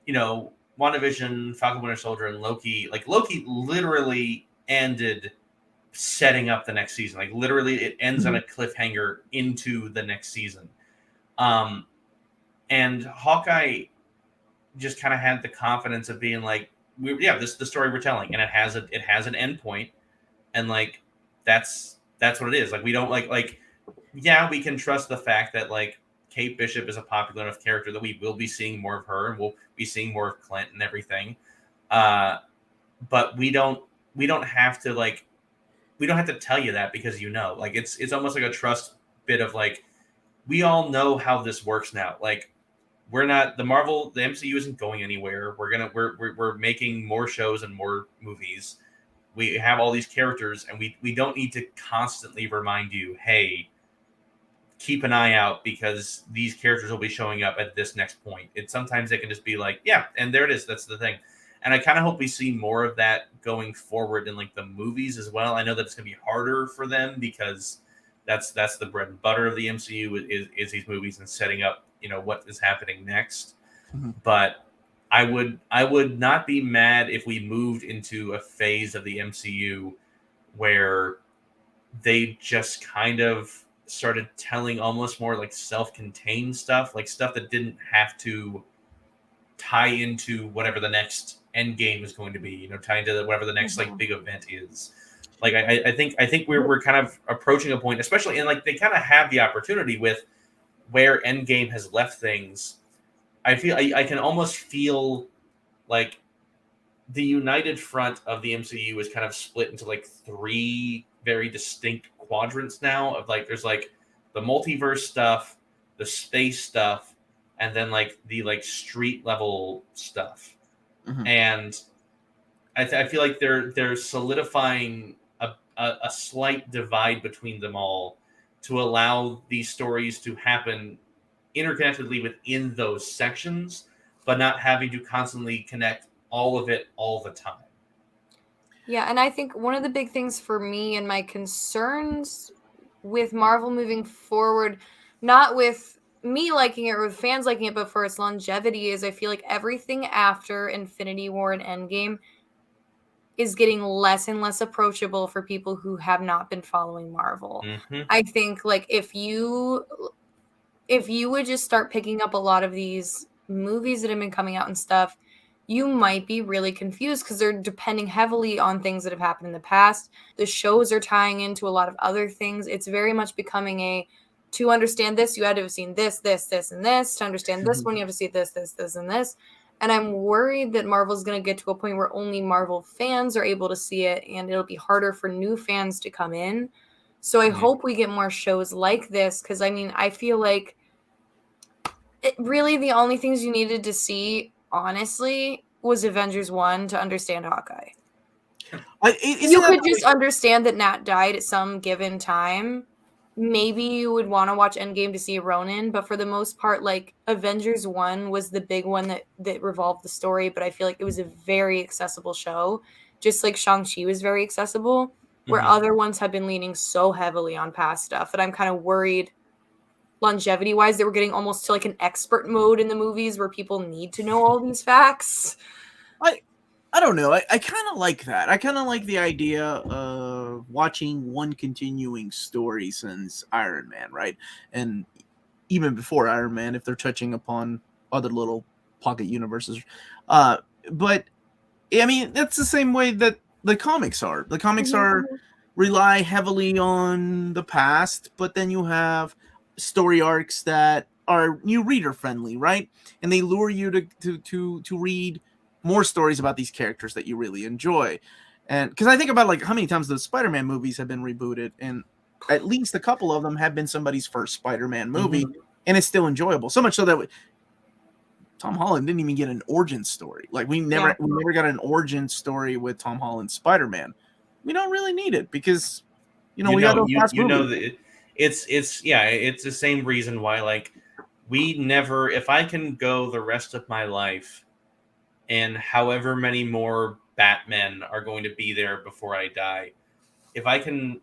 you know, WandaVision, Falcon Winter Soldier, and Loki. Like Loki literally ended setting up the next season. Like literally, it ends on a cliffhanger into the next season. And Hawkeye just kind of had the confidence of being like, this is the story we're telling, and it has an end point, and like that's what it is. Like we don't like. Yeah, we can trust the fact that like Kate Bishop is a popular enough character that we will be seeing more of her, and we'll be seeing more of Clint and everything. But we don't have to like we don't have to tell you that because like it's almost like a trust bit of like we all know how this works now. Like we're not the MCU isn't going anywhere. We're making more shows and more movies. We have all these characters, and we don't need to constantly remind you, hey, keep an eye out because these characters will be showing up at this next point. Sometimes it can just be like, yeah, and there it is. That's the thing. And I kind of hope we see more of that going forward in like the movies as well. I know that it's going to be harder for them because that's the bread and butter of the MCU is these movies and setting up, what is happening next. Mm-hmm. But I would not be mad if we moved into a phase of the MCU where they just kind of started telling almost more like self-contained stuff, like stuff that didn't have to tie into whatever the next end game is going to be, tie into whatever the next like big event is. Like I think we're kind of approaching a point, especially and like they kind of have the opportunity with where Endgame has left things. I feel I can almost feel like the united front of the MCU is kind of split into like three very distinct quadrants now of like there's like the multiverse stuff, the space stuff, and then like the like street level stuff. Mm-hmm. And I feel like they're solidifying a slight divide between them all to allow these stories to happen interconnectedly within those sections, but not having to constantly connect all of it all the time. Yeah, and I think one of the big things for me and my concerns with Marvel moving forward, not with me liking it or with fans liking it, but for its longevity, is I feel like everything after Infinity War and Endgame is getting less and less approachable for people who have not been following Marvel. Mm-hmm. I think like if you would just start picking up a lot of these movies that have been coming out and stuff, you might be really confused because they're depending heavily on things that have happened in the past. The shows are tying into a lot of other things. It's very much becoming to understand this, you had to have seen this, this, this, and this. To understand this one, you have to see this, this, this, and this. And I'm worried that Marvel's going to get to a point where only Marvel fans are able to see it, and it'll be harder for new fans to come in. So I hope we get more shows like this, because, I mean, I feel like really the only things you needed to see, honestly, was Avengers 1 to understand Hawkeye. You could just understand that Nat died at some given time. Maybe you would want to watch Endgame to see Ronan, but for the most part, like, Avengers 1 was the big one that revolved the story, but I feel like it was a very accessible show, just like Shang-Chi was very accessible, where other ones have been leaning so heavily on past stuff that I'm kind of worried longevity-wise that we're getting almost to like an expert mode in the movies where people need to know all these facts. I don't know. I kind of like that. I kind of like the idea of watching one continuing story since Iron Man, right? And even before Iron Man, if they're touching upon other little pocket universes. But, I mean, that's the same way that the comics are. The comics rely heavily on the past, but then you have story arcs that are new reader friendly, right? And they lure you to read more stories about these characters that you really enjoy. And because I think about like how many times the Spider-Man movies have been rebooted, and at least a couple of them have been somebody's first Spider-Man movie, and it's still enjoyable. So much so that Tom Holland didn't even get an origin story. Like we never got an origin story with Tom Holland's Spider-Man. We don't really need it because we got those past movies. It's the same reason why like we never, if I can go the rest of my life and however many more Batmen are going to be there before I die, if I can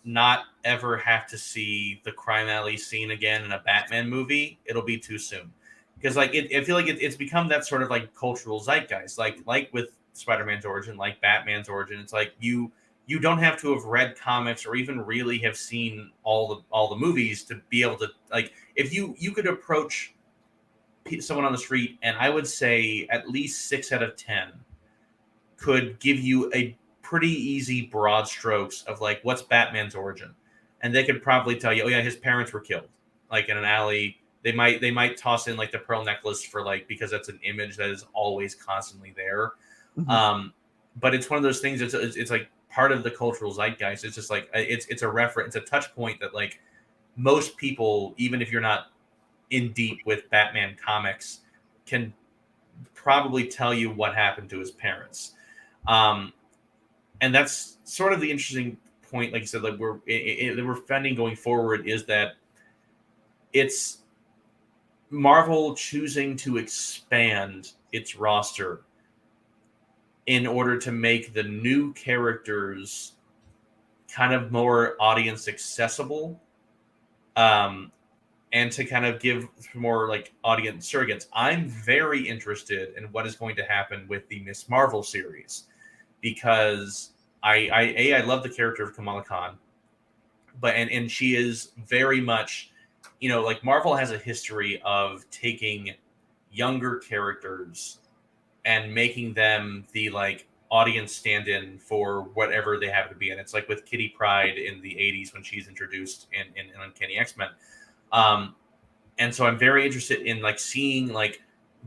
not ever have to see the crime alley scene again in a Batman movie, it'll be too soon. Because like I feel like it's become that sort of like cultural zeitgeist, like with Spider-Man's origin, like Batman's origin. It's like you don't have to have read comics or even really have seen all the movies to be able to, like, if you could approach someone on the street, and I would say at least 6 out of 10 could give you a pretty easy broad strokes of like what's Batman's origin, and they could probably tell you, oh yeah, his parents were killed like in an alley. They might toss in like the pearl necklace for like, because that's an image that is always constantly there. But it's one of those things. It's like part of the cultural zeitgeist. It's just like it's a reference, it's a touch point that like most people, even if you're not in deep with Batman comics, can probably tell you what happened to his parents. And that's sort of the interesting point, like you said, like we're finding going forward is that it's Marvel choosing to expand its roster in order to make the new characters kind of more audience accessible, and to kind of give more like audience surrogates. I'm very interested in what is going to happen with the Miss Marvel series, because I love the character of Kamala Khan, but and she is very much, like Marvel has a history of taking younger characters and making them the like audience stand-in for whatever they happen to be in. It's like with Kitty Pryde in the 80s when she's introduced in Uncanny X-Men. And so I'm very interested in like seeing like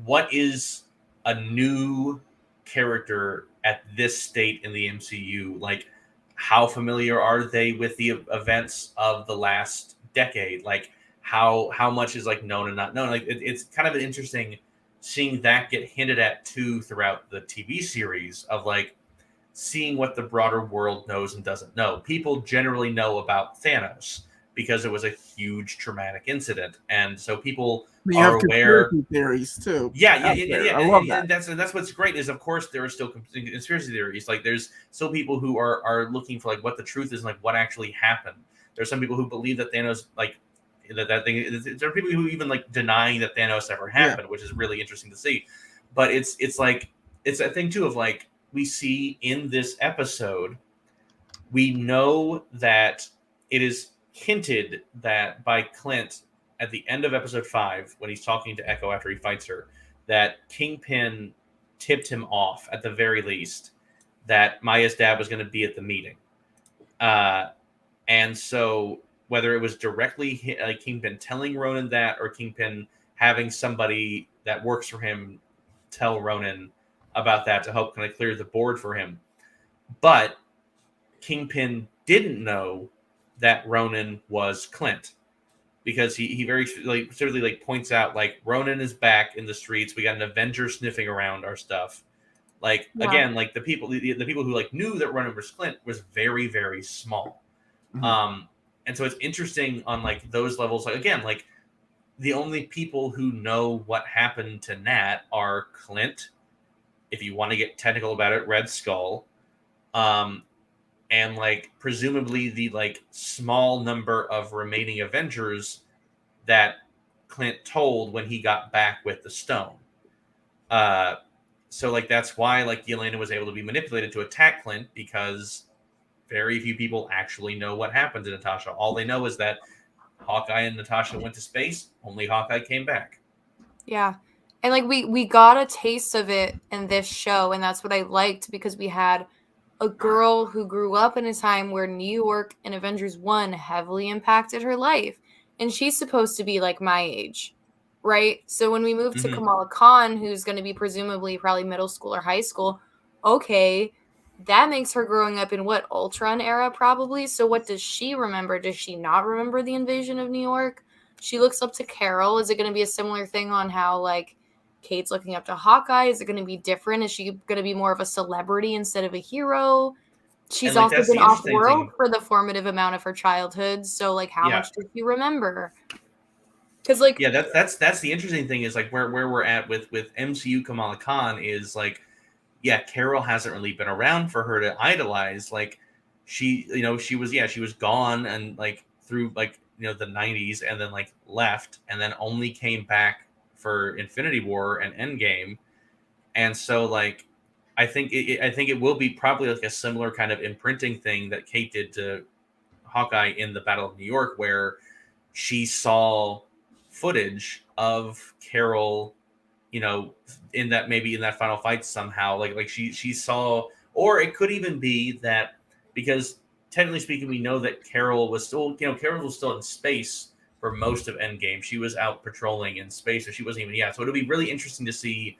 what is a new character at this state in the MCU. Like, how familiar are they with the events of the last decade? Like, how much is like known and not known? Like, it's kind of an interesting seeing that get hinted at too throughout the TV series of like seeing what the broader world knows and doesn't know. People generally know about Thanos because it was a huge traumatic incident, and so people are aware. Theories too. Yeah. I love that. And that's what's great is, of course, there are still conspiracy theories. Like, there's still people who are looking for like what the truth is and like what actually happened. There's some people who believe that Thanos like that thing. There are people who even like denying that Thanos ever happened, which is really interesting to see. But it's like it's a thing too of like we see in this episode, we know that it is hinted that by Clint at the end of episode 5, when he's talking to Echo after he fights her, that Kingpin tipped him off at the very least that Maya's dad was going to be at the meeting. And so whether it was directly like Kingpin telling Ronan that, or Kingpin having somebody that works for him tell Ronan about that to help kind of clear the board for him. But Kingpin didn't know that Ronan was Clint, because he very like specifically like points out like Ronan is back in the streets. We got an Avenger sniffing around our stuff. Like, again, like the people who like knew that Ronan was Clint was very, very small. Mm-hmm. And so it's interesting on like those levels. Like, again, like the only people who know what happened to Nat are Clint, if you want to get technical about it, Red Skull, and like presumably the like small number of remaining Avengers that Clint told when he got back with the stone. So like that's why like Yelena was able to be manipulated to attack Clint, because very few people actually know what happened to Natasha. All they know is that Hawkeye and Natasha went to space. Only Hawkeye came back. Yeah. And like we got a taste of it in this show, and that's what I liked, because we had a girl who grew up in a time where New York and Avengers 1 heavily impacted her life. And she's supposed to be like my age, right? So when we move to Kamala Khan, who's going to be presumably probably middle school or high school, okay, that makes her growing up in what, Ultron era probably? So what does she remember? Does she not remember the invasion of New York? She looks up to Carol. Is it going to be a similar thing on how like Kate's looking up to Hawkeye? Is it going to be different? Is she going to be more of a celebrity instead of a hero? She's like, also been off-world for the formative amount of her childhood. So, like, how much does she remember? Because, like... Yeah, that's the interesting thing is, like, where we're at with MCU Kamala Khan is, like, yeah, Carol hasn't really been around for her to idolize. Like, she was gone and, like, through, like, the 90s, and then, like, left, and then only came back for Infinity War and Endgame. And so, like, I think it will be probably like a similar kind of imprinting thing that Kate did to Hawkeye in the Battle of New York, where she saw footage of Carol, in that final fight somehow. Like she saw, or it could even be that, because technically speaking, we know that Carol was still in space for most of Endgame. She was out patrolling in space, so she wasn't even, so it'll be really interesting to see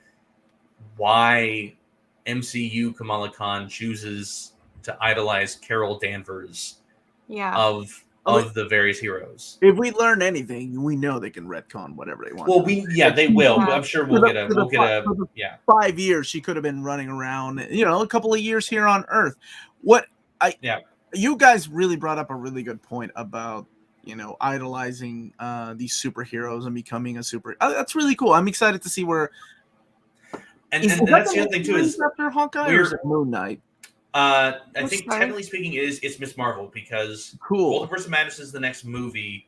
why MCU Kamala Khan chooses to idolize Carol Danvers Yeah. of the various heroes. If we learn anything, we know they can retcon whatever they want. Well, they will. Yeah. I'm sure we'll get a 5 years she could have been running around, a couple of years here on Earth. You guys really brought up a really good point about idolizing these superheroes and becoming a super. That's really cool. I'm excited to see where. And that's the other thing too is after Hawkeye or is it Moon Knight? I think technically speaking, it's Miss Marvel because cool. Multiverse of Madness is the next movie,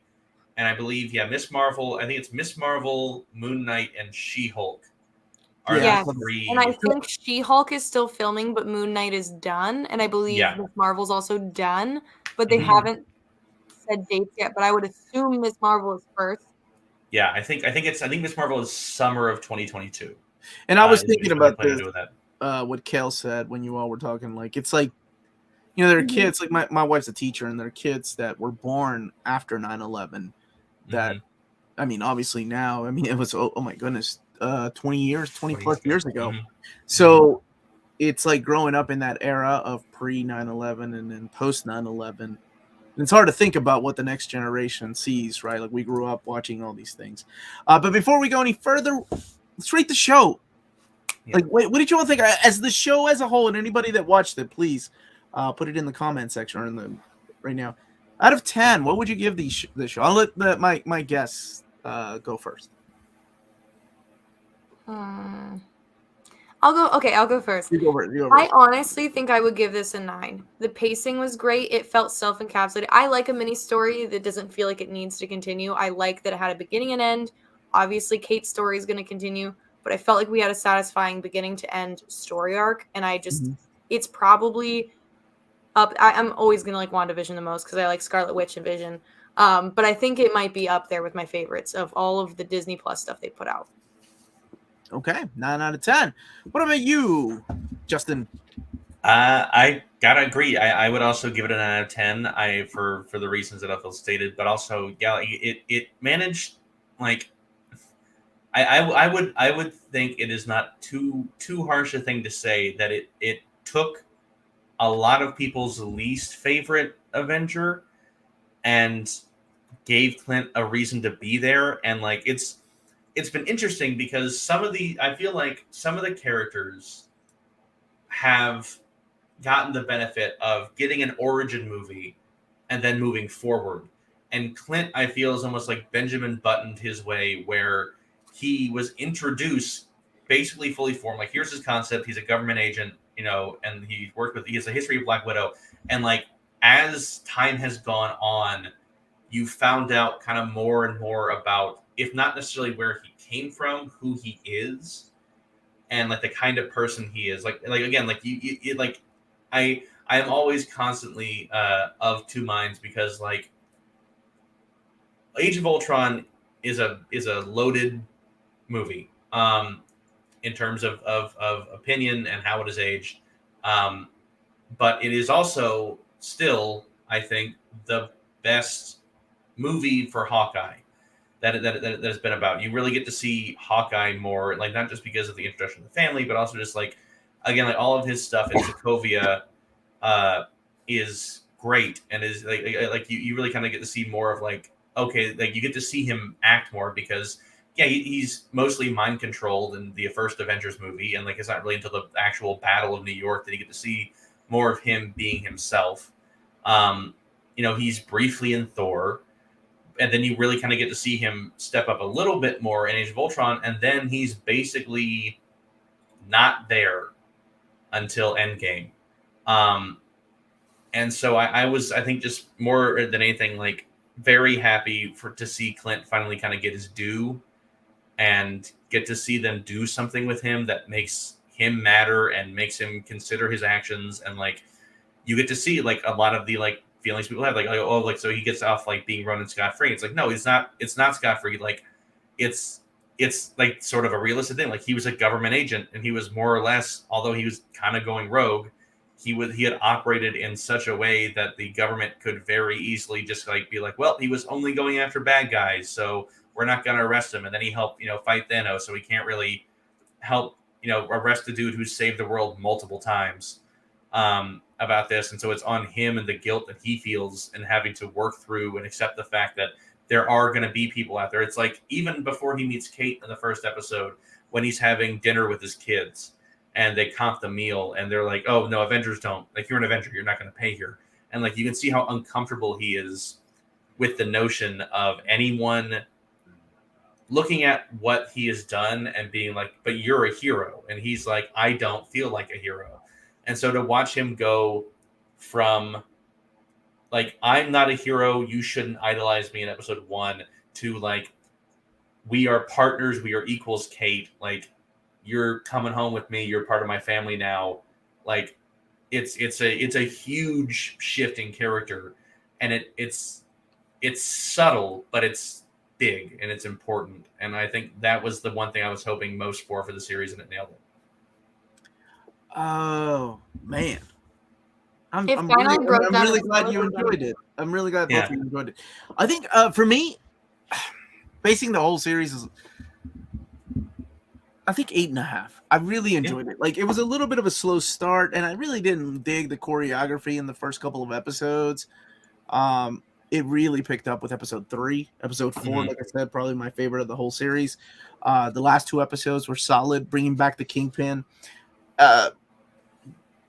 and I believe Miss Marvel. I think it's Miss Marvel, Moon Knight, and She-Hulk. Yes, and I think She-Hulk is still filming, but Moon Knight is done, and I believe Miss Marvel's also done, but they haven't said dates yet. But I would assume Miss Marvel is first. Yeah, I think Miss Marvel is summer of 2022. And I was thinking about this. What Kale said when you all were talking, like it's like, there are kids like my wife's a teacher, and there are kids that were born after 9/11. That, I mean, obviously now, it was oh my goodness. 20 plus years ago. So it's like growing up in that era of pre 9/11 and then post 9/11. And it's hard to think about what the next generation sees, right? Like we grew up watching all these things. But before we go any further, let's rate the show. Yeah. Like, what did you all think as the show as a whole? And anybody that watched it, please put it in the comment section or right now. Out of 10, what would you give the show? I'll let my guests go first. I'll go first. You go first. I honestly think I would give this a 9. The pacing was great. It felt self-encapsulated. I like a mini story that doesn't feel like it needs to continue. I like that it had a beginning and end. Obviously, Kate's story is going to continue, but I felt like we had a satisfying beginning to end story arc, and I just it's probably up. I'm always going to like WandaVision the most because I like Scarlet Witch and Vision, but I think it might be up there with my favorites of all of the Disney Plus stuff they put out. Okay, 9 out of 10. What about you, Justin? I gotta agree. I would also give it a 9 out of 10. For the reasons that Ødfel stated, but also it managed like I would think it is not too harsh a thing to say that it took a lot of people's least favorite Avenger and gave Clint a reason to be there, and like it's been interesting because I feel like some of the characters have gotten the benefit of getting an origin movie and then moving forward. And Clint, I feel, is almost like Benjamin Buttoned his way, where he was introduced basically fully formed. Like, here's his concept. He's a government agent, and he has a history of Black Widow. And like, as time has gone on, you found out kind of more and more about, if not necessarily where he came from, who he is, and like the kind of person he is. Like again, like you like, I am always constantly of two minds because like Age of Ultron is a loaded movie in terms of opinion and how it is aged, but it is also still, I think, the best movie for Hawkeye that has been about. You really get to see Hawkeye more, like not just because of the introduction of the family, but also just like, again, like all of his stuff in Sokovia is great, and is like you really kind of get to see more of like, okay, like you get to see him act more because he's mostly mind controlled in the first Avengers movie, and like it's not really until the actual Battle of New York that you get to see more of him being himself. He's briefly in Thor, and then you really kind of get to see him step up a little bit more in Age of Ultron, and then he's basically not there until Endgame. And so I think just more than anything, like very happy to see Clint finally kind of get his due and get to see them do something with him that makes him matter and makes him consider his actions. And like, you get to see like a lot of the like feelings people have, like oh, like, so he gets off like being running scot-free. It's like, no, it's not scot-free. Like it's like sort of a realistic thing. Like he was a government agent, and he was more or less, although he was kind of going rogue, he had operated in such a way that the government could very easily just like be like, well, he was only going after bad guys, so we're not going to arrest him. And then he helped, fight Thanos, so we can't really help, arrest the dude who's saved the world multiple times. about this, and so it's on him and the guilt that he feels and having to work through and accept the fact that there are going to be people out there. It's like even before he meets Kate in the first episode, when he's having dinner with his kids and they comp the meal and they're like, oh no, Avengers don't, like, you're an Avenger, you're not going to pay here. And like, you can see how uncomfortable he is with the notion of anyone looking at what he has done and being like, but you're a hero. And he's like, I don't feel like a hero. And so to watch him go from like, I'm not a hero, you shouldn't idolize me in episode 1, to like, we are partners, we are equals, Kate. Like, you're coming home with me, you're part of my family now. Like, it's a huge shift in character, and it's subtle, but it's big and it's important. And I think that was the one thing I was hoping most for the series, and it nailed it. Oh man, I'm finally broke down really its glad you logo. enjoyed it. I'm really glad both of you enjoyed it. I think for me, basing the whole series is, I think 8.5. I really enjoyed it. Like, it was a little bit of a slow start, and I really didn't dig the choreography in the first couple of episodes. It really picked up with episode 3. Episode 4, like I said, probably my favorite of the whole series. The last 2 episodes were solid, bringing back the Kingpin.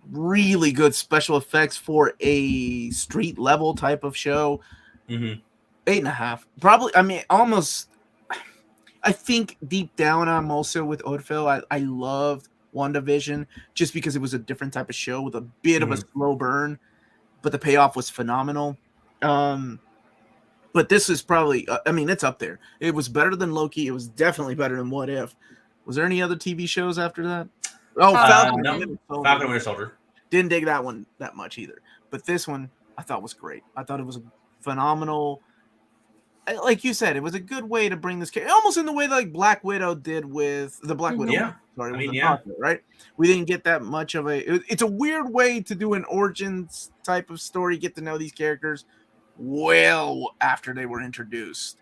Really good special effects for a street level type of show. 8.5. Probably, I mean, almost. I think deep down I'm also with Ødfel. I loved WandaVision just because it was a different type of show with a bit of a slow burn, but the payoff was phenomenal. But this is probably, I mean, it's up there. It was better than Loki. It was definitely better than What If. Was there any other TV shows after that? Oh, Falcon. No. Falcon and Winter Soldier. Didn't dig that one that much either. But this one I thought was great. I thought it was a phenomenal, like you said, it was a good way to bring this character, almost in the way that like Black Widow did with the Black Widow. Yeah. Sorry, I mean, Panther, right? We didn't get that much of it's a weird way to do an origins type of story, get to know these characters well after they were introduced.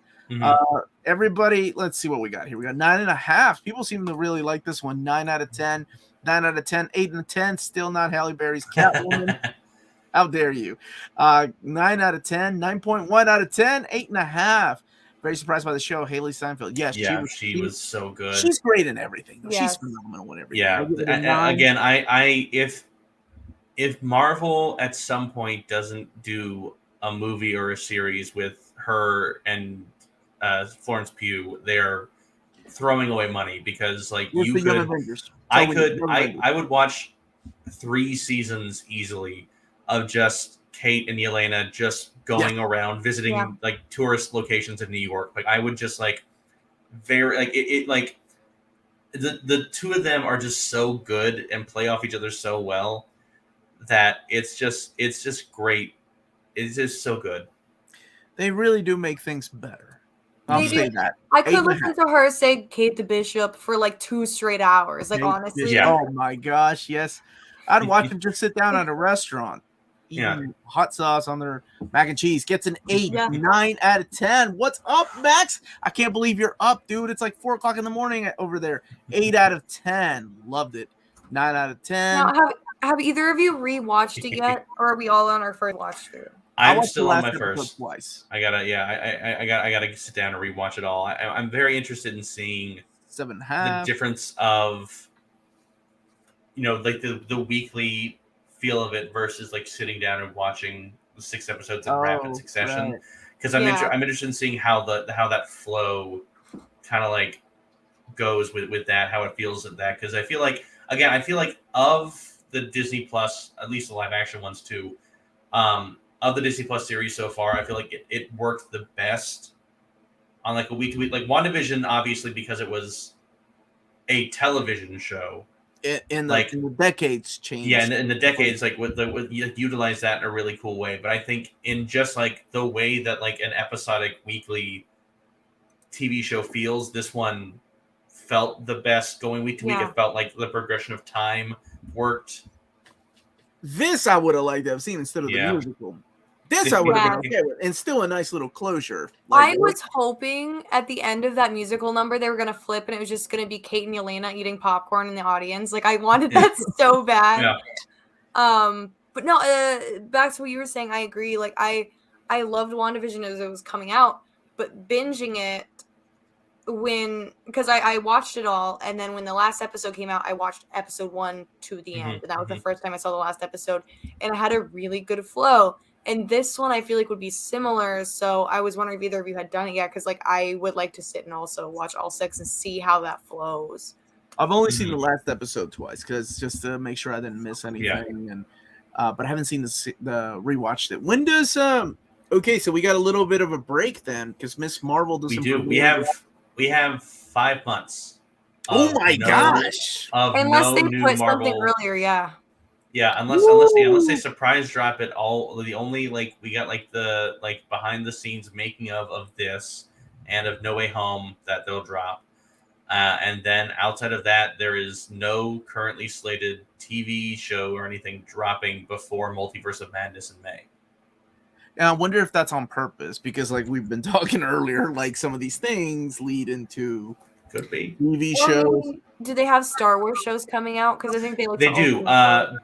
Everybody, let's see what we got here. We got 9.5. People seem to really like this one. 9 out of 10. 9 out of 10. 8 and 10. Still not Halle Berry's Catwoman. How dare you? 9 out of 10. 9.1 out of 10. 8.5. Very surprised by the show. Haley Steinfeld. Yes, she was so good. She's great in everything. Yes. She's phenomenal in everything. Yeah. Again, if Marvel at some point doesn't do a movie or a series with her and Florence Pugh, they're throwing away money, because like I would watch 3 seasons easily of just Kate and Yelena just going around visiting like tourist locations in New York. Like, I would just like like the two of them are just so good and play off each other so well that it's just great. It's just so good. They really do make things better. I'll say that. I could listen to her say Kate the Bishop for like 2 straight hours. Like, honestly. Yeah. Oh my gosh, yes. I'd watch them just sit down at a restaurant, eating hot sauce on their mac and cheese. Gets an 8, 9 out of 10. What's up, Max? I can't believe you're up, dude. It's like 4 o'clock in the morning over there. 8 out of 10. Loved it. 9 out of 10. Now, have either of you rewatched it yet, or are we all on our first watch through? I'm still on my first. Twice. I gotta sit down and rewatch it all. I'm very interested in seeing 7.5. the difference of, like the weekly feel of it versus like sitting down and watching 6 episodes in rapid succession. Because I'm interested in seeing how that flow kind of like goes with that, how it feels at that. Because I feel like of the Disney Plus, at least the live action ones too, of the Disney Plus series so far, I feel like it worked the best on like a week to week. Like WandaVision, obviously, because it was a television show. In the decades changed. Yeah, in the decades, like with utilize that in a really cool way. But I think in just like the way that like an episodic weekly TV show feels, this one felt the best going week to week. It felt like the progression of time worked. This I would have liked to have seen instead of the musical. This I would have been okay with, and still a nice little closure. I was hoping at the end of that musical number they were going to flip and it was just going to be Kate and Yelena eating popcorn in the audience. Like, I wanted that so bad. But no, back to what you were saying, I agree. Like I loved WandaVision as it was coming out, but binging it because I watched it all, and then when the last episode came out, I watched episode 1 to the end, and that was the first time I saw the last episode, and it had a really good flow. And this one I feel like would be similar, so I was wondering if either of you had done it yet, because like I would like to sit and also watch all 6 and see how that flows. I've only seen the last episode twice, because just to make sure I didn't miss anything, and but I haven't seen the rewatched it. When does okay, so we got a little bit of a break then, because Miss Marvel doesn't. We have 5 months. Oh my gosh! Unless they new put Marvel something earlier, yeah. Yeah, unless they surprise drop it all. The only we got the behind the scenes making of this and of No Way Home that they'll drop, and then outside of that, there is no currently slated TV show or anything dropping before Multiverse of Madness in May. And I wonder if that's on purpose, because like we've been talking earlier, like some of these things lead into could be TV shows. Do they have Star Wars shows coming out? Because I think they do.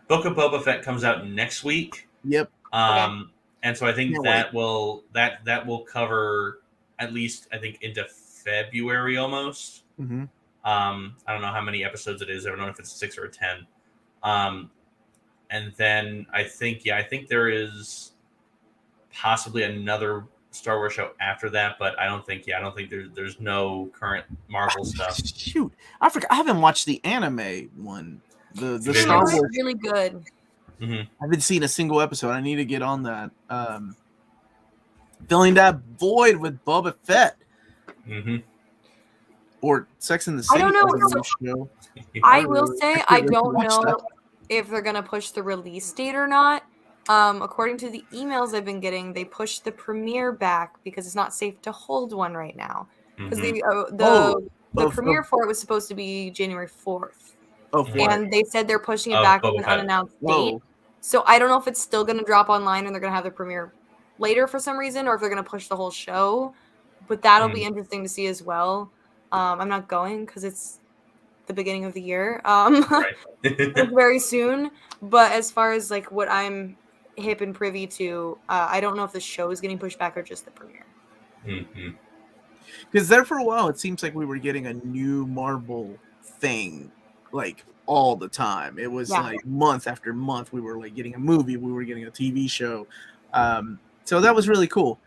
Book of Boba Fett comes out next week. Yep. And so I think that will cover at least into February almost. Mm-hmm. I don't know how many episodes it is. I don't know if it's 6 or 10. And then I think there is possibly another Star Wars show after that, but I don't think there's no current Marvel stuff. Shoot, I forgot. I haven't watched the anime one. The Star Wars is really good. Mm-hmm. I haven't seen a single episode. I need to get on that. Filling that void with Boba Fett. Mm-hmm. Or Sex and the City. I don't know. I will say I don't know if they're gonna push the release date or not. According to the emails I've been getting, they pushed the premiere back because it's not safe to hold one right now. Because the premiere for it was supposed to be January 4th. And they said they're pushing it back to an unannounced date. So I don't know if it's still going to drop online and they're going to have the premiere later for some reason, or if they're going to push the whole show. But that'll be interesting to see as well. I'm not going because it's the beginning of the year. Very soon. But as far as like what I'm hip and privy to, I don't know if the show is getting pushed back or just the premiere. Because there for a while it seems like we were getting a new Marvel thing like all the time. It was like month after month we were like getting a movie, we were getting a TV show, so that was really cool.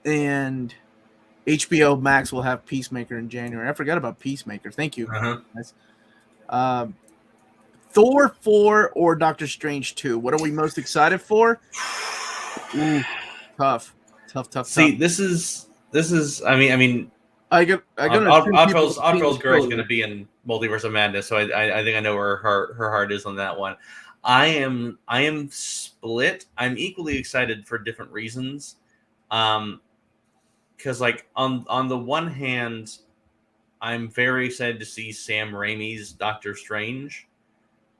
And HBO Max will have Peacemaker in January. I forgot about Peacemaker. Thank you. Guys. Thor 4 or Doctor Strange 2? What are we most excited for? Ooh, tough. See, this is. I mean. Ødfel's girl is going to be in Multiverse of Madness, so I think I know where her heart is on that one. I am split. I'm equally excited for different reasons. Because like on the one hand, I'm very excited to see Sam Raimi's Doctor Strange.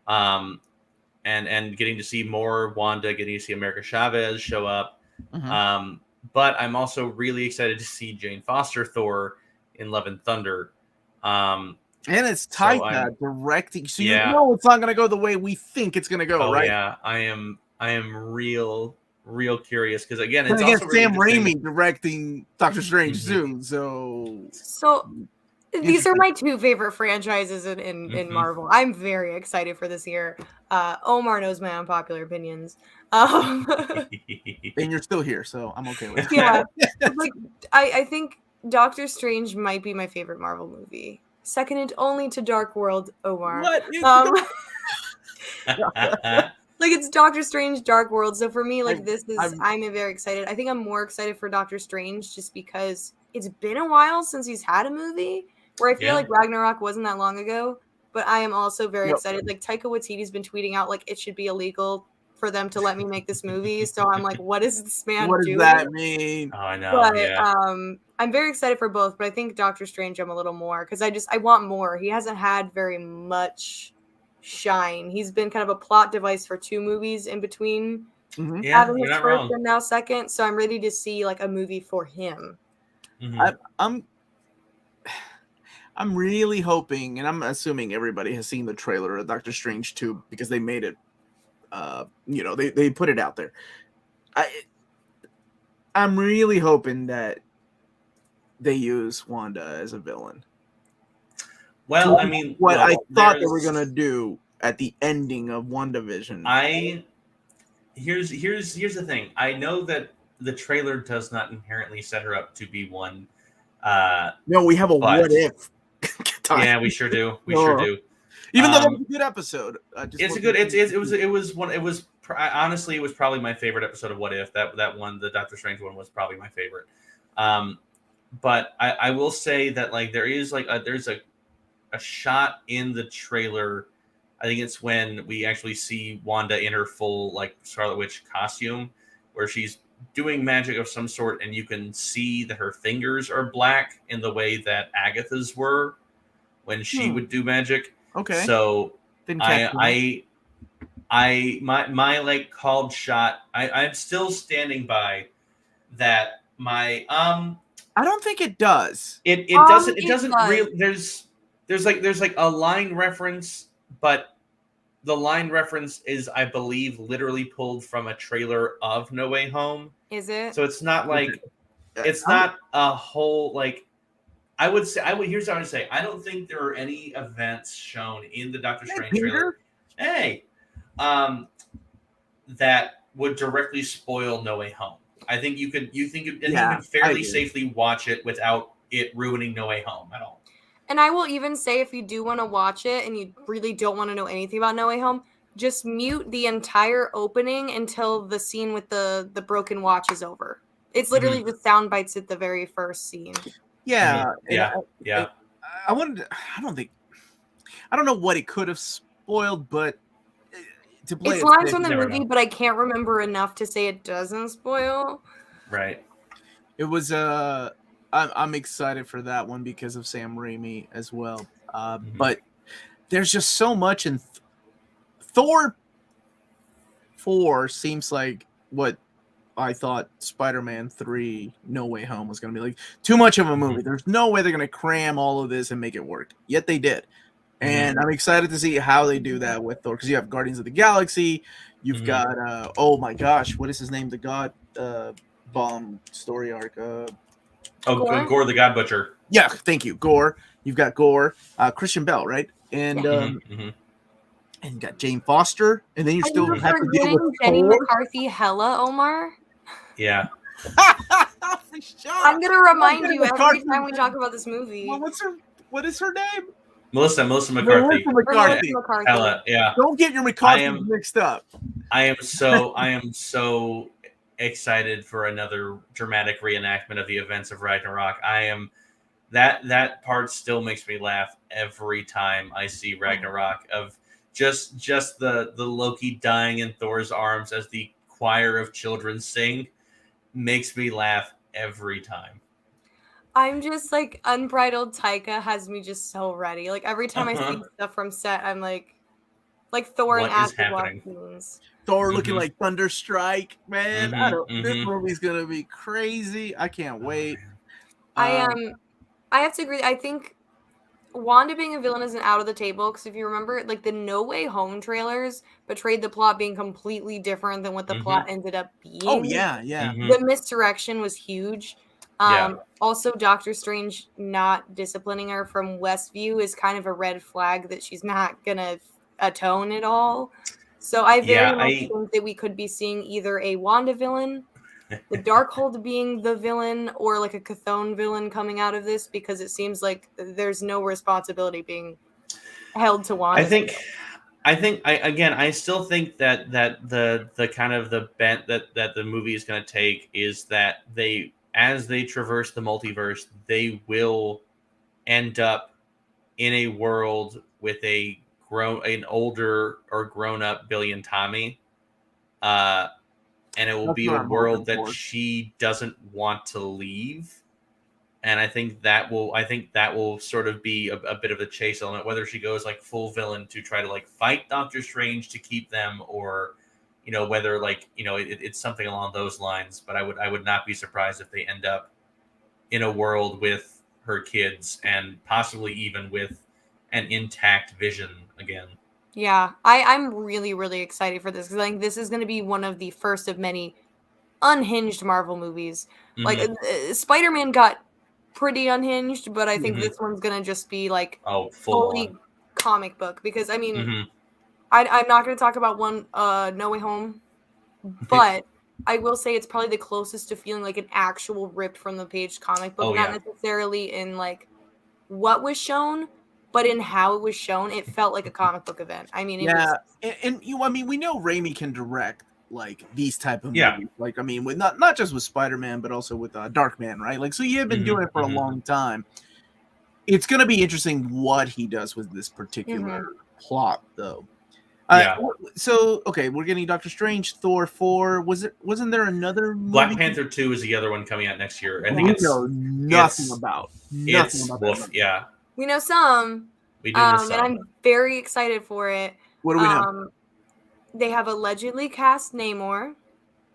And getting to see more Wanda, getting to see America Chavez show up. But I'm also really excited to see Jane Foster Thor in Love and Thunder. And it's Taika directing, so you know it's not going to go the way we think it's going to go, right? Yeah, I am real curious because again, it's also also Sam Raimi directing Doctor Strange soon. So these are my two favorite franchises in Marvel. I'm very excited for this year. Omar knows my unpopular opinions. And you're still here, so I'm okay with it. Yeah. Like I think Doctor Strange might be my favorite Marvel movie. Seconded only to Dark World, Omar. What? Like it's Doctor Strange, Dark World. So for me, like I'm very excited. I think I'm more excited for Doctor Strange just because it's been a while since he's had a movie. Where I feel like Ragnarok wasn't that long ago, but I am also very excited. Like Taika Waititi's been tweeting out like it should be illegal for them to let me make this movie. So I'm like, what is this man doing? What does that mean? Oh, I know. But I'm very excited for both. But I think Doctor Strange I'm a little more because I want more. He hasn't had very much shine. He's been kind of a plot device for 2 movies in between having his first and now second. So I'm ready to see like a movie for him. I'm really hoping, and I'm assuming everybody has seen the trailer of Doctor Strange 2 because they made it they put it out there. I'm really hoping that they use Wanda as a villain. Well, I mean, what look, I thought they were gonna do at the ending of WandaVision. Here's the thing. I know that the trailer does not inherently set her up to be one. No, we have a what if. Yeah, we sure do. We sure do. Even though that was a good episode. It was honestly, it was probably my favorite episode of What If. That one, the Doctor Strange one, was probably my favorite. But I will say that like there is like there's a shot in the trailer. I think it's when we actually see Wanda in her full like Scarlet Witch costume, where she's doing magic of some sort, and you can see that her fingers are black in the way that Agatha's were when she would do magic. Okay. So my like called shot. I'm still standing by that. My I don't think it does. It doesn't really. There's like a line reference, but the line reference is, I believe, literally pulled from a trailer of No Way Home. Is it? So it's not like it's not a whole like. Here's what I would say. I don't think there are any events shown in the Doctor Strange trailer. Hey, that would directly spoil No Way Home. I think you could fairly safely watch it without it ruining No Way Home at all. And I will even say, if you do want to watch it and you really don't want to know anything about No Way Home, just mute the entire opening until the scene with the broken watch is over. It's literally the sound bites at the very first scene. Yeah. Yeah. I don't know what it could have spoiled, but to play it's lines from the movie, but I can't remember enough to say it doesn't spoil. Right. It was I'm excited for that one because of Sam Raimi as well. But there's just so much in Thor 4 seems like what I thought Spider-Man 3 No Way Home was going to be like. Too much of a movie. There's no way they're going to cram all of this and make it work. Yet they did. And I'm excited to see how they do that with Thor, because you have Guardians of the Galaxy. You've got, oh my gosh, what is his name? The God Bomb story arc. Gore the God Butcher. Yeah, thank you. Gore. You've got Gore. Christian Bell, right? And and you got Jane Foster. And then you still have to deal with Jenny McCarthy hella, Omar. Yeah. I'm going to remind you every time we talk about this movie. Well, what is her name? Melissa McCarthy. McCarthy. Hella, yeah. Don't get your McCarthy mixed up. I am so excited for another dramatic reenactment of the events of Ragnarok. I am that part still makes me laugh every time I see Ragnarok, of just the Loki dying in Thor's arms as the choir of children sing makes me laugh every time. I'm just like, Unbridled Taika has me just so ready. Like every time I see stuff from set, I'm like Thor and Acid Walkings. Thor looking like Thunderstrike, man. This movie's gonna be crazy. I can't wait. I have to agree. I think Wanda being a villain isn't out of the table, because if you remember, like the No Way Home trailers portrayed the plot being completely different than what the plot ended up being. Oh yeah. The misdirection was huge. Also, Doctor Strange not disciplining her from Westview is kind of a red flag that she's not gonna atone at all. So I very much think that we could be seeing either a Wanda villain, the Darkhold being the villain, or like a Chthon villain coming out of this, because it seems like there's no responsibility being held to Wanda. I still think that the kind of the bent that the movie is going to take is that as they traverse the multiverse, they will end up in a world with an older or grown up Billion Tommy, and it will be a world that she doesn't want to leave. And I think that will sort of be a bit of a chase element, whether she goes like full villain to try to like fight Doctor Strange to keep them, or whether it's something along those lines. But I would not be surprised if they end up in a world with her kids, and possibly even with an intact Vision again. Yeah, I'm really, really excited for this because I think this is going to be one of the first of many unhinged Marvel movies. Like Spider-Man got pretty unhinged, but I think this one's going to just be like full fully on. comic book because I mean, I'm not going to talk about one No Way Home, but I will say it's probably the closest to feeling like an actual ripped from the page comic book, Oh, not yeah. necessarily in like what was shown, but in how it was shown, it felt like a comic book event. I mean, it was and I mean, we know Raimi can direct like these type of Yeah. movies. Like, I mean, with not just with Spider-Man, but also with Darkman, right? Like, so he had been doing it for a long time. It's gonna be interesting what he does with this particular plot, though. Yeah. So okay, we're getting Doctor Strange, Thor 4. Wasn't there another movie? Black Panther 2 is the other one coming out next year. I think We it's know nothing about woof, that. yeah. We know some. We do know some. And I'm very excited for it. What do we know? They have allegedly cast Namor.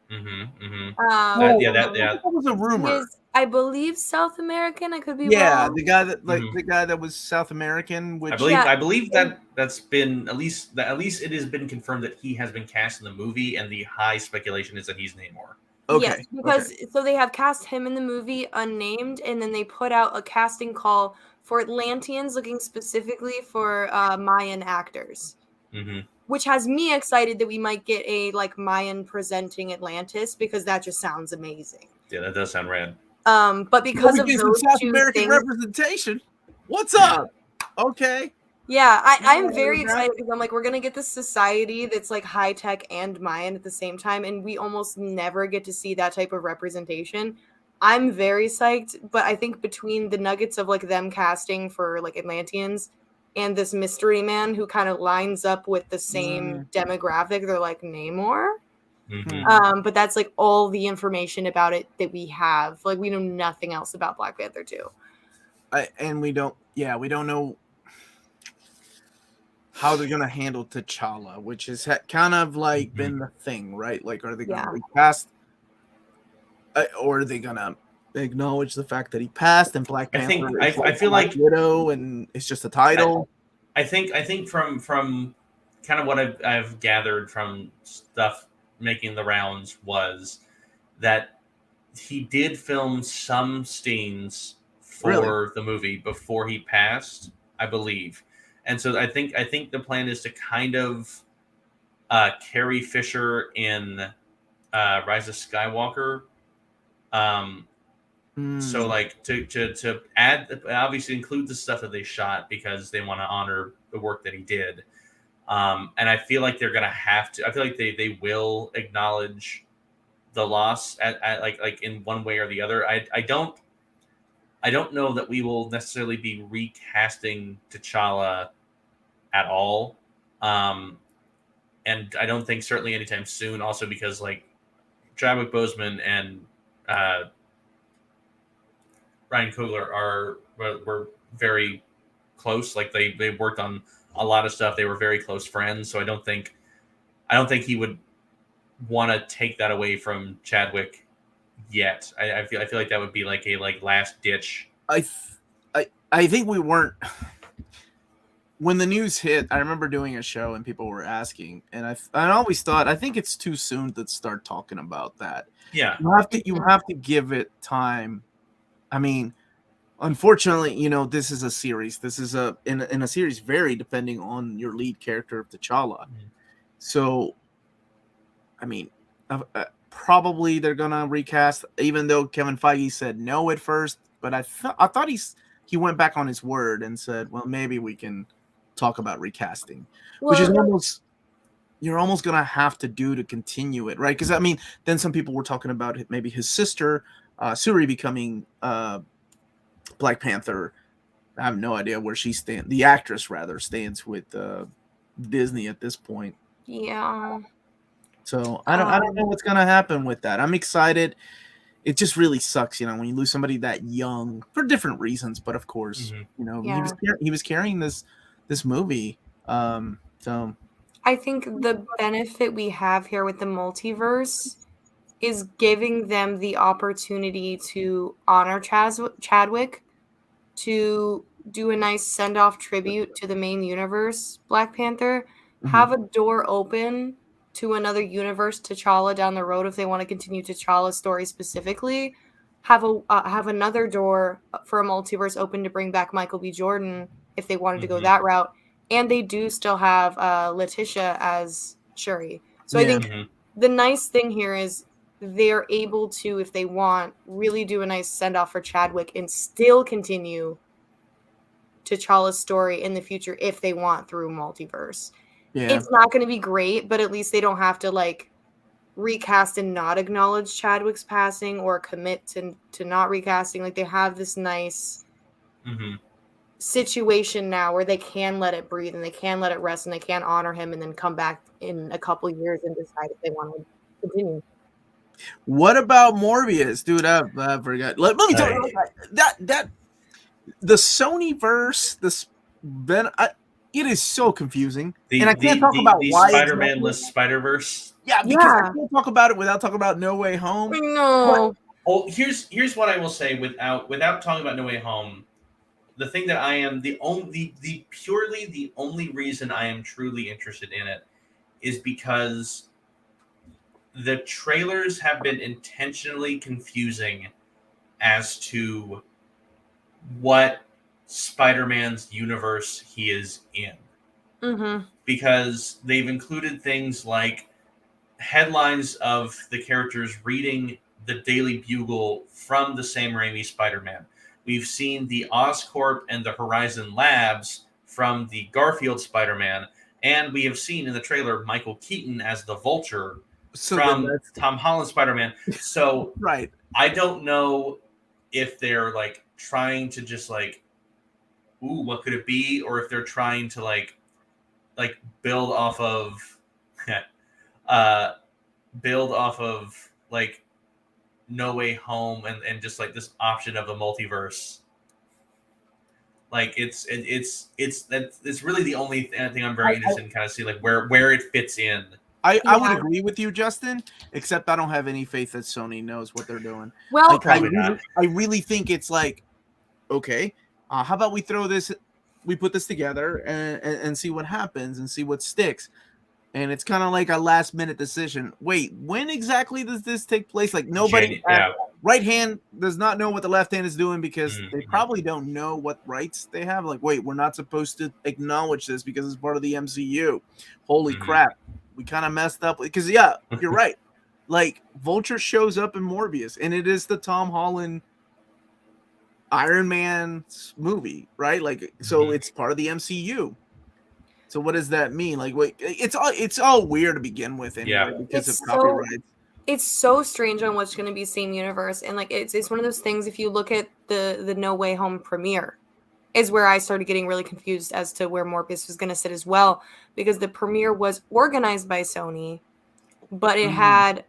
That was a rumor. He is, I believe, South American. I could be Yeah, wrong. the guy that was South American. Which I believe that's been at least it has been confirmed that he has been cast in the movie, and the high speculation is that he's Namor. Okay. Yes, because so they have cast him in the movie unnamed, and then they put out a casting call for Atlanteans looking specifically for Mayan actors. Which has me excited that we might get a like Mayan presenting Atlantis because that just sounds amazing. Yeah, that does sound rad. But because of those South two American things, representation, what's up? Okay. Yeah, I'm very excited because I'm like, we're gonna get this society that's like high tech and Mayan at the same time, and we almost never get to see that type of representation. I'm very psyched, but I think between the nuggets of like them casting for like Atlanteans and this mystery man who kind of lines up with the same demographic, they're like Namor. But that's like all the information about it that we have. Like we know nothing else about Black Panther 2. And we don't know how they're gonna handle T'Challa, which is kind of like been the thing, right? Like, are they gonna recast, or are they gonna acknowledge the fact that he passed and Black Panther? I feel like Widow, and it's just a title. I think from kind of what I've gathered from stuff making the rounds was that he did film some scenes for the movie before he passed, I believe. And so I think the plan is to kind of Carrie Fisher in Rise of Skywalker. So like to add, obviously include the stuff that they shot because they want to honor the work that he did. And I feel like they're gonna have to. I feel like they will acknowledge the loss at like in one way or the other. I don't know that we will necessarily be recasting T'Challa at all. And I don't think certainly anytime soon, also because like Chadwick Boseman and Ryan Coogler were very close. Like they worked on a lot of stuff. They were very close friends. So I don't think he would want to take that away from Chadwick yet. I feel like that would be like a last ditch. I think we weren't. When the news hit, I remember doing a show and people were asking, and I always thought I think it's too soon to start talking about that. Yeah, you have to give it time. I mean, unfortunately, this is a series. This is in a series very depending on your lead character of T'Challa. So, I mean, probably they're gonna recast, even though Kevin Feige said no at first. But I thought he went back on his word and said, well, maybe we can talk about recasting, which is you're almost gonna have to do to continue it, right? Because I mean, then some people were talking about maybe his sister Suri becoming Black Panther. I have no idea where she stands. The actress rather stands with Disney at this point. Yeah. So I don't know what's gonna happen with that. I'm excited. It just really sucks, when you lose somebody that young for different reasons. But of course, he was carrying this movie. So I think the benefit we have here with the multiverse is giving them the opportunity to honor Chadwick, to do a nice send-off tribute to the main universe, Black Panther, have a door open to another universe T'Challa down the road if they want to continue T'Challa's story specifically. Have another door for a multiverse open to bring back Michael B. Jordan if they wanted to go that route. And they do still have Letitia as Shuri. So I think the nice thing here is they're able to, if they want, really do a nice send-off for Chadwick and still continue T'Challa's story in the future if they want through multiverse. Yeah. It's not going to be great, but at least they don't have to like recast and not acknowledge Chadwick's passing or commit to not recasting. Like they have this nice situation now where they can let it breathe and they can let it rest and they can honor him and then come back in a couple of years and decide if they want to continue. What about Morbius, dude? I forgot. Let me tell you that the Sony verse, it is so confusing, and I can't talk about why Spider-Man-less Spider-Verse. Yeah, because I can't talk about it without talking about No Way Home. No. Here's what I will say without talking about No Way Home. The thing that I am the only reason I am truly interested in it is because the trailers have been intentionally confusing as to what Spider-Man's universe he is in. Because they've included things like headlines of the characters reading the Daily Bugle from the Sam Raimi Spider-Man. We've seen the Oscorp and the Horizon Labs from the Garfield Spider-Man, and we have seen in the trailer Michael Keaton as the Vulture from Tom Holland Spider-Man. So right. I don't know if they're like trying to just like, ooh, what could it be? Or if they're trying to like build off of like No Way Home and just like this option of a multiverse. Like it's really the only thing I'm very interested in kind of see like where it fits in. I would agree with you, Justin, except I don't have any faith that Sony knows what they're doing. Well, like, I really think it's like, okay, how about we put this together and see what happens and see what sticks. And it's kind of like a last minute decision. Wait, when exactly does this take place? Like nobody, right hand does not know what the left hand is doing because they probably don't know what rights they have. Like, wait, we're not supposed to acknowledge this because it's part of the MCU. Holy crap. We kind of messed up because you're right. Like Vulture shows up in Morbius and it is the Tom Holland Iron Man movie, right? Like, so it's part of the MCU. So what does that mean? Like, wait, it's all weird to begin with, anyway, because of copyrights. It's so strange on what's going to be same universe, and like it's one of those things. If you look at the No Way Home premiere, is where I started getting really confused as to where Morbius was going to sit as well, because the premiere was organized by Sony, but it had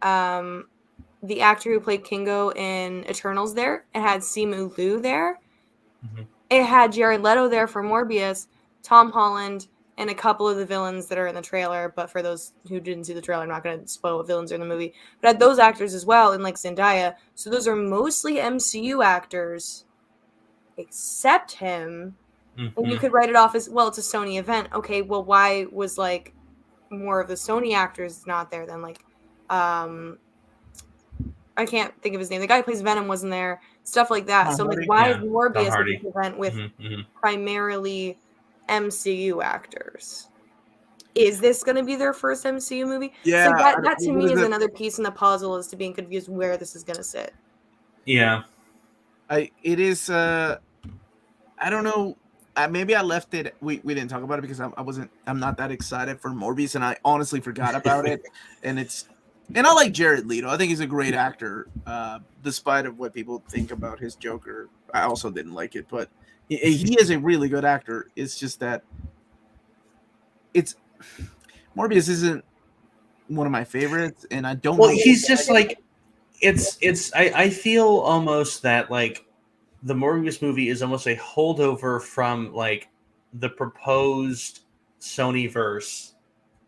the actor who played Kingo in Eternals there. It had Simu Liu there. It had Jared Leto there for Morbius, Tom Holland, and a couple of the villains that are in the trailer. But for those who didn't see the trailer, I'm not going to spoil what villains are in the movie. But had those actors as well, and like Zendaya. So those are mostly MCU actors, except him. And you could write it off as, well, it's a Sony event. Okay, well, why was like more of the Sony actors not there than like, I can't think of his name. The guy who plays Venom wasn't there. Stuff like that. So like, why is Morbius at this event with primarily MCU actors? Is this going to be their first MCU movie? Yeah, so that to me is another piece in the puzzle as to being confused where this is going to sit. Yeah, it is. I don't know. Maybe I left it. We didn't talk about it because I'm not that excited for Morbius, and I honestly forgot about it. And I like Jared Leto. I think he's a great actor, despite of what people think about his Joker. I also didn't like it, but he is a really good actor. It's just that Morbius isn't one of my favorites, and I don't. Well, he's just like I feel almost that like the Morbius movie is almost a holdover from like the proposed Sonyverse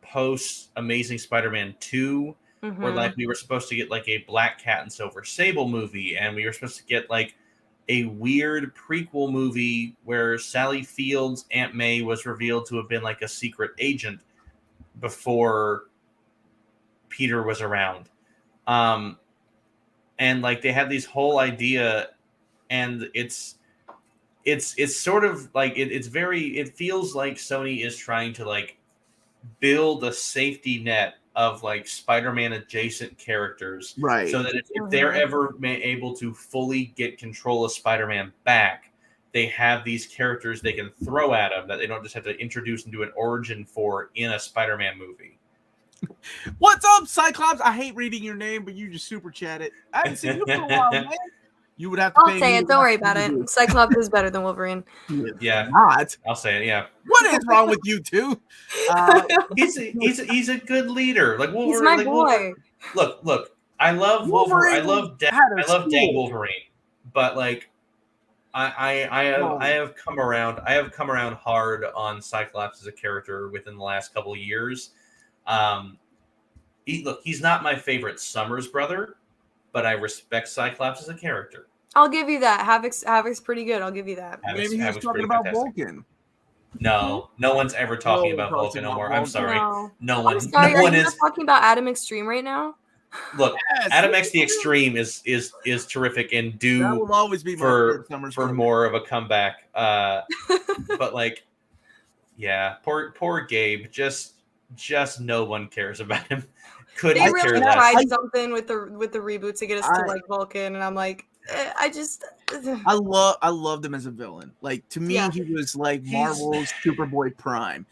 post Amazing Spider-Man 2. Where like we were supposed to get like a Black Cat and Silver Sable movie, and we were supposed to get like a weird prequel movie where Sally Field's Aunt May was revealed to have been like a secret agent. before Peter was around. And like they had this whole idea, and it's sort of like it feels like Sony is trying to like build a safety net of like Spider-Man adjacent characters, Right. so that if they're ever able to fully get control of Spider-Man back, they have these characters they can throw at him that they don't just have to introduce and do an origin for in a Spider-Man movie. What's up, Cyclops? I hate reading your name, but you just super chat it. I haven't seen you for a while, man. You would have to. I'll say it. Don't worry about it. Cyclops is better than Wolverine. Yeah, not. I'll say it. Yeah. What is wrong with you two? He's a good leader. Like Wolverine. He's my like boy. Wolverine. Look. I love Wolverine. I love Dang Wolverine. But like, I have come around. I have come around hard on Cyclops as a character within the last couple of years. He's not my favorite Summers brother, but I respect Cyclops as a character. I'll give you that. Havoc's pretty good. I'll give you that. Maybe he's talking about fantastic. Vulcan. No one's ever talking about Vulcan no more. I'm sorry. No one. I'm sorry. No one Are you is talking about Adam Extreme right now? Look, yes, Adam X the Extreme is terrific and due that will always be for more of a comeback. But like, yeah, poor Gabe. Just no one cares about him. Couldn't they really care tried less. Something with the reboot to get us to like Vulcan, and I'm like, I loved him as a villain. Like to me, he was like Marvel's Superboy Prime.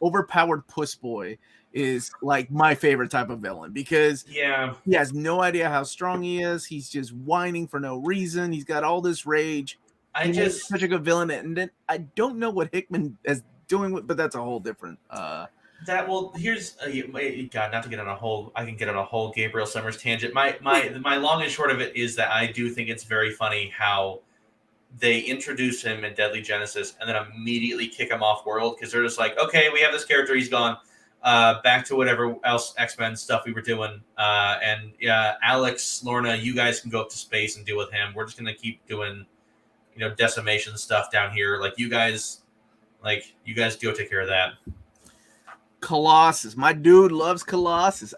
Overpowered Puss Boy is like my favorite type of villain because he has no idea how strong he is. He's just whining for no reason. He's got all this rage. He's such a good villain, and then I don't know what Hickman is doing with, but that's a whole different. Here's God, not to get on a whole. I can get on a whole Gabriel Summers tangent. My long and short of it is that I do think it's very funny how they introduce him in Deadly Genesis and then immediately kick him off world because they're just like, okay, we have this character, he's gone. Back to whatever else X-Men stuff we were doing. And Alex, Lorna, you guys can go up to space and deal with him. We're just gonna keep doing, decimation stuff down here. Like you guys go take care of that. Colossus, my dude loves Colossus.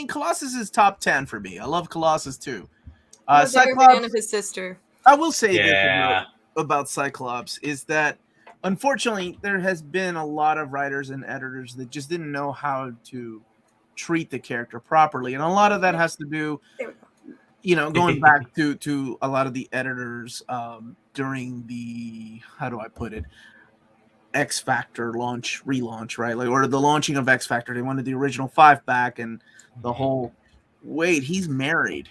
Colossus is top 10 for me. I love Colossus too. Cyclops, fan of his sister. I will say this about Cyclops is that unfortunately, there has been a lot of writers and editors that just didn't know how to treat the character properly. And a lot of that has to do, going back to a lot of the editors during the, how do I put it, X Factor relaunch, right? Like, or the launching of X Factor. They wanted the original 5 back and the whole, wait, he's married.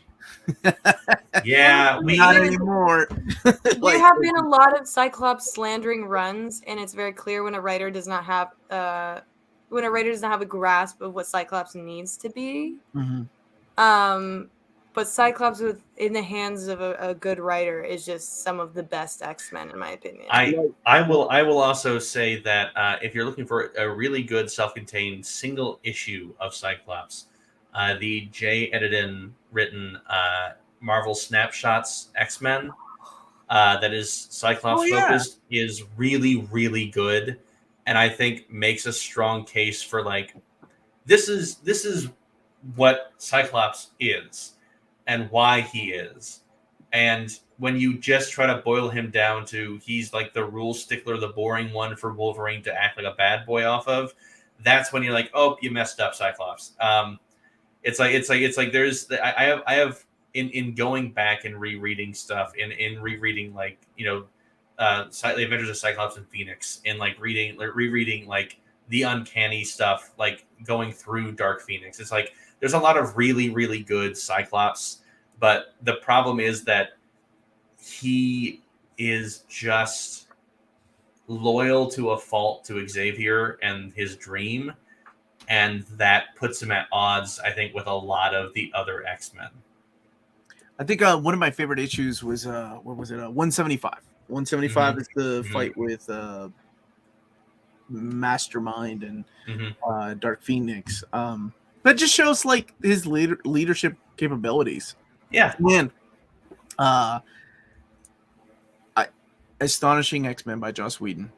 Not anymore. There have been a lot of Cyclops slandering runs, and it's very clear when a writer does not have a grasp of what Cyclops needs to be. Mm-hmm. But Cyclops in the hands of a good writer is just some of the best X-Men in my opinion. I will also say that if you're looking for a really good self-contained single issue of Cyclops, the J. Edidin written Marvel Snapshots X-Men that is Cyclops focused is really, really good, and I think makes a strong case for like this is what Cyclops is and why he is. And when you just try to boil him down to he's like the rule stickler, the boring one for Wolverine to act like a bad boy off of, that's when you're like, oh, you messed up, Cyclops. It's like there's I have in going back and rereading stuff in rereading like the Adventures of Cyclops and Phoenix and like rereading like the Uncanny stuff, like going through Dark Phoenix. It's like there's a lot of really, really good Cyclops, but the problem is that he is just loyal to a fault to Xavier and his dream. And that puts him at odds, I think, with a lot of the other X-Men. I think one of my favorite issues was, what was it? 175. 175 is the fight with Mastermind and Dark Phoenix. That just shows like his leadership capabilities. Yeah. Man, Astonishing X-Men by Joss Whedon.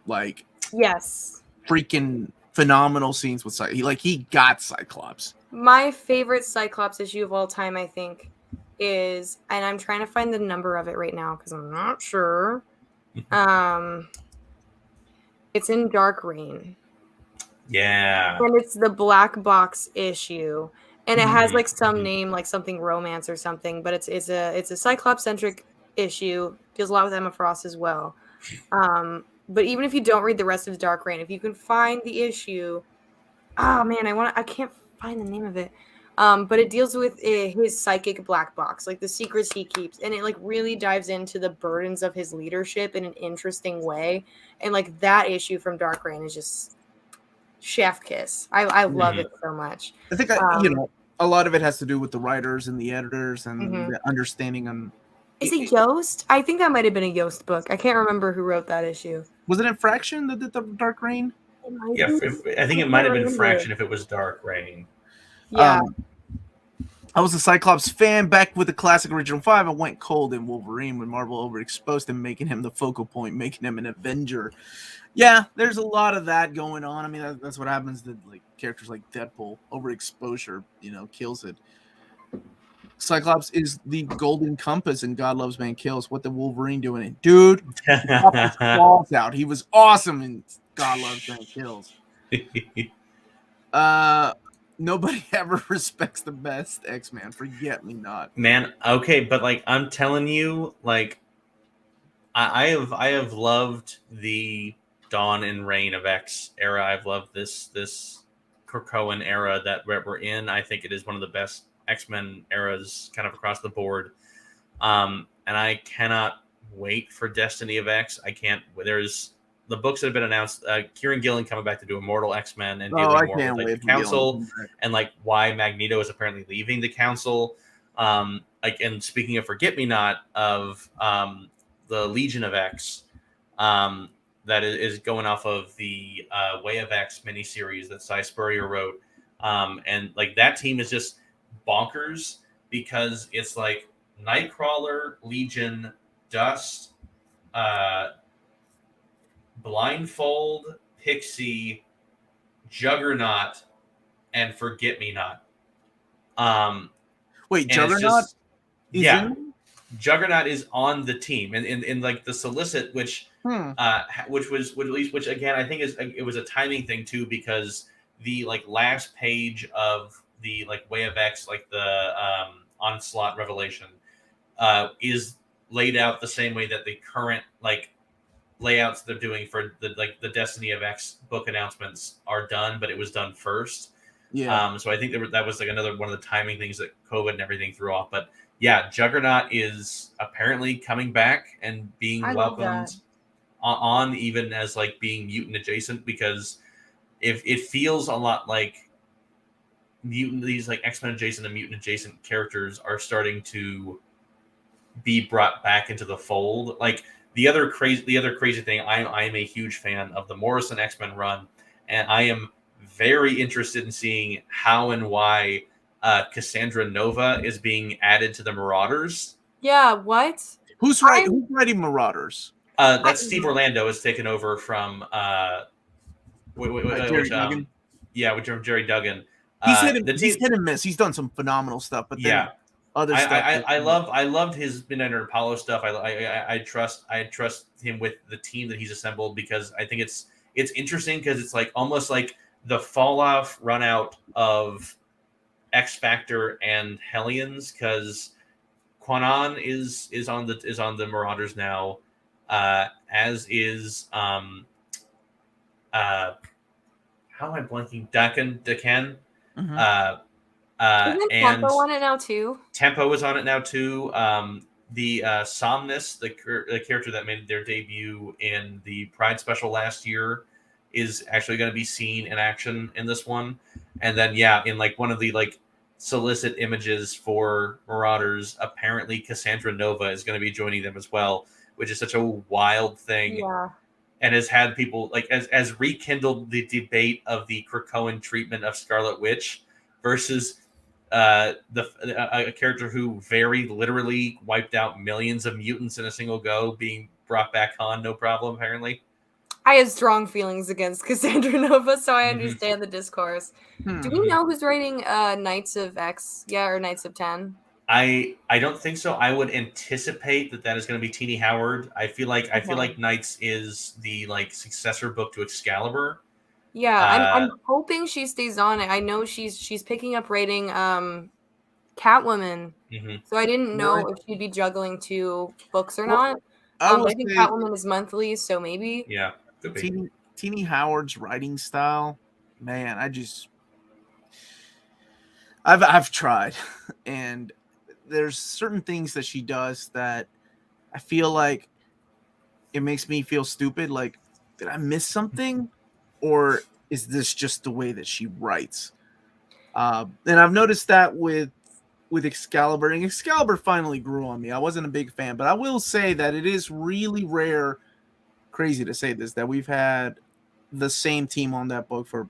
Like, yes. Freaking phenomenal scenes with he got Cyclops. My favorite Cyclops issue of all time, I think, is, and I'm trying to find the number of it right now because I'm not sure. It's in Dark Reign. Yeah. And it's the black box issue. And it has like some name, like something romance or something, but it's a Cyclops centric issue. Deals a lot with Emma Frost as well. But even if you don't read the rest of Dark Reign, if you can find the issue, oh man, I can't find the name of it. But it deals with his psychic black box, like the secrets he keeps, and it like really dives into the burdens of his leadership in an interesting way. And like that issue from Dark Reign is just chef kiss. I love it so much. I think a lot of it has to do with the writers and the editors and the understanding on. Is it Yost? I think that might have been a Yost book. I can't remember who wrote that issue. Was it Infraction that did the Dark Reign? Yeah, I think it might have been Fraction if it was Dark Reign. Yeah. I was a Cyclops fan back with the classic original 5. I went cold in Wolverine when Marvel overexposed him, making him the focal point, making him an Avenger. Yeah, there's a lot of that going on. I mean, that's what happens to like characters like Deadpool. Overexposure, kills it. Cyclops is the golden compass in God Loves Man Kills. What the Wolverine doing it? Dude, balls out. He was awesome in God Loves Man Kills. Nobody ever respects the best X-Man. Forget me not. Man, okay, but like I'm telling you, like I have loved the Dawn and Reign of X era. I've loved this Krakoan era that we're in. I think it is one of the best X-Men eras kind of across the board. And I cannot wait for Destiny of X. There's the books that have been announced. Kieran Gillen coming back to do Immortal X-Men and dealing more with like the Council and like why Magneto is apparently leaving the Council. And speaking of Forget Me Not, of the Legion of X, that is going off of the Way of X miniseries that Cy Spurrier wrote. And like that team is just bonkers because it's like Nightcrawler, Legion, Dust, Blindfold, Pixie, Juggernaut, and Forget Me Not. Wait, Juggernaut? Juggernaut is on the team, and in like the solicit, which again I think it was a timing thing too, because the like last page of the like Way of X, like the Onslaught Revelation, is laid out the same way that the current like layouts they're doing for the Destiny of X book announcements are done, but it was done first. Yeah. So I think that was like another one of the timing things that COVID and everything threw off. But yeah, Juggernaut is apparently coming back and being welcomed on even as like being mutant adjacent, because if it feels a lot like these like X-Men adjacent and mutant adjacent characters are starting to be brought back into the fold. Like the other crazy thing, I am a huge fan of the Morrison X-Men run, and I am very interested in seeing how and why Cassandra Nova is being added to the Marauders. Yeah, what? Who's writing Marauders? That's Steve Orlando has taken over from Jerry Duggan. Yeah, with Jerry Duggan. He's hit and miss. He's done some phenomenal stuff, but then other stuff. I loved his Midnight Apollo stuff. I trust him with the team that he's assembled, because I think it's interesting, because it's like almost like the fall off run out of X Factor and Hellions, because Quanon is on the Marauders now, as is how am I blanking? Dakan. Isn't And Tempo on it now too? Tempo is on it now too. The Somnus, the character that made their debut in the Pride special last year, is actually going to be seen in action in this one. And then in like one of the like solicit images for Marauders, apparently Cassandra Nova is going to be joining them as well, which is such a wild thing. Yeah. And has had people like as rekindled the debate of the Krakoan treatment of Scarlet Witch versus a character who very literally wiped out millions of mutants in a single go, being brought back on no problem, apparently. I have strong feelings against Cassandra Nova, so I Mhm. understand the discourse. Do we Hmm. know who's writing Knights of X? Yeah, or Knights of 10? I don't think so. I would anticipate that is going to be Teenie Howard. I feel like Knights is the like successor book to Excalibur. Yeah, Uh, I'm hoping she stays on it. I know she's picking up writing Catwoman. mhm. So I didn't Really? know if she'd be juggling 2 books or Well, not. I will But I think say Catwoman is monthly, so maybe. Yeah, could be. Teeny Howard's writing style, man, I've tried, and there's certain things that she does that I feel like it makes me feel stupid. Like, did I miss something, or is this just the way that she writes? And I've noticed that with Excalibur, and Excalibur finally grew on me. I wasn't a big fan, but I will say that it is really rare. Crazy to say this, that we've had the same team on that book for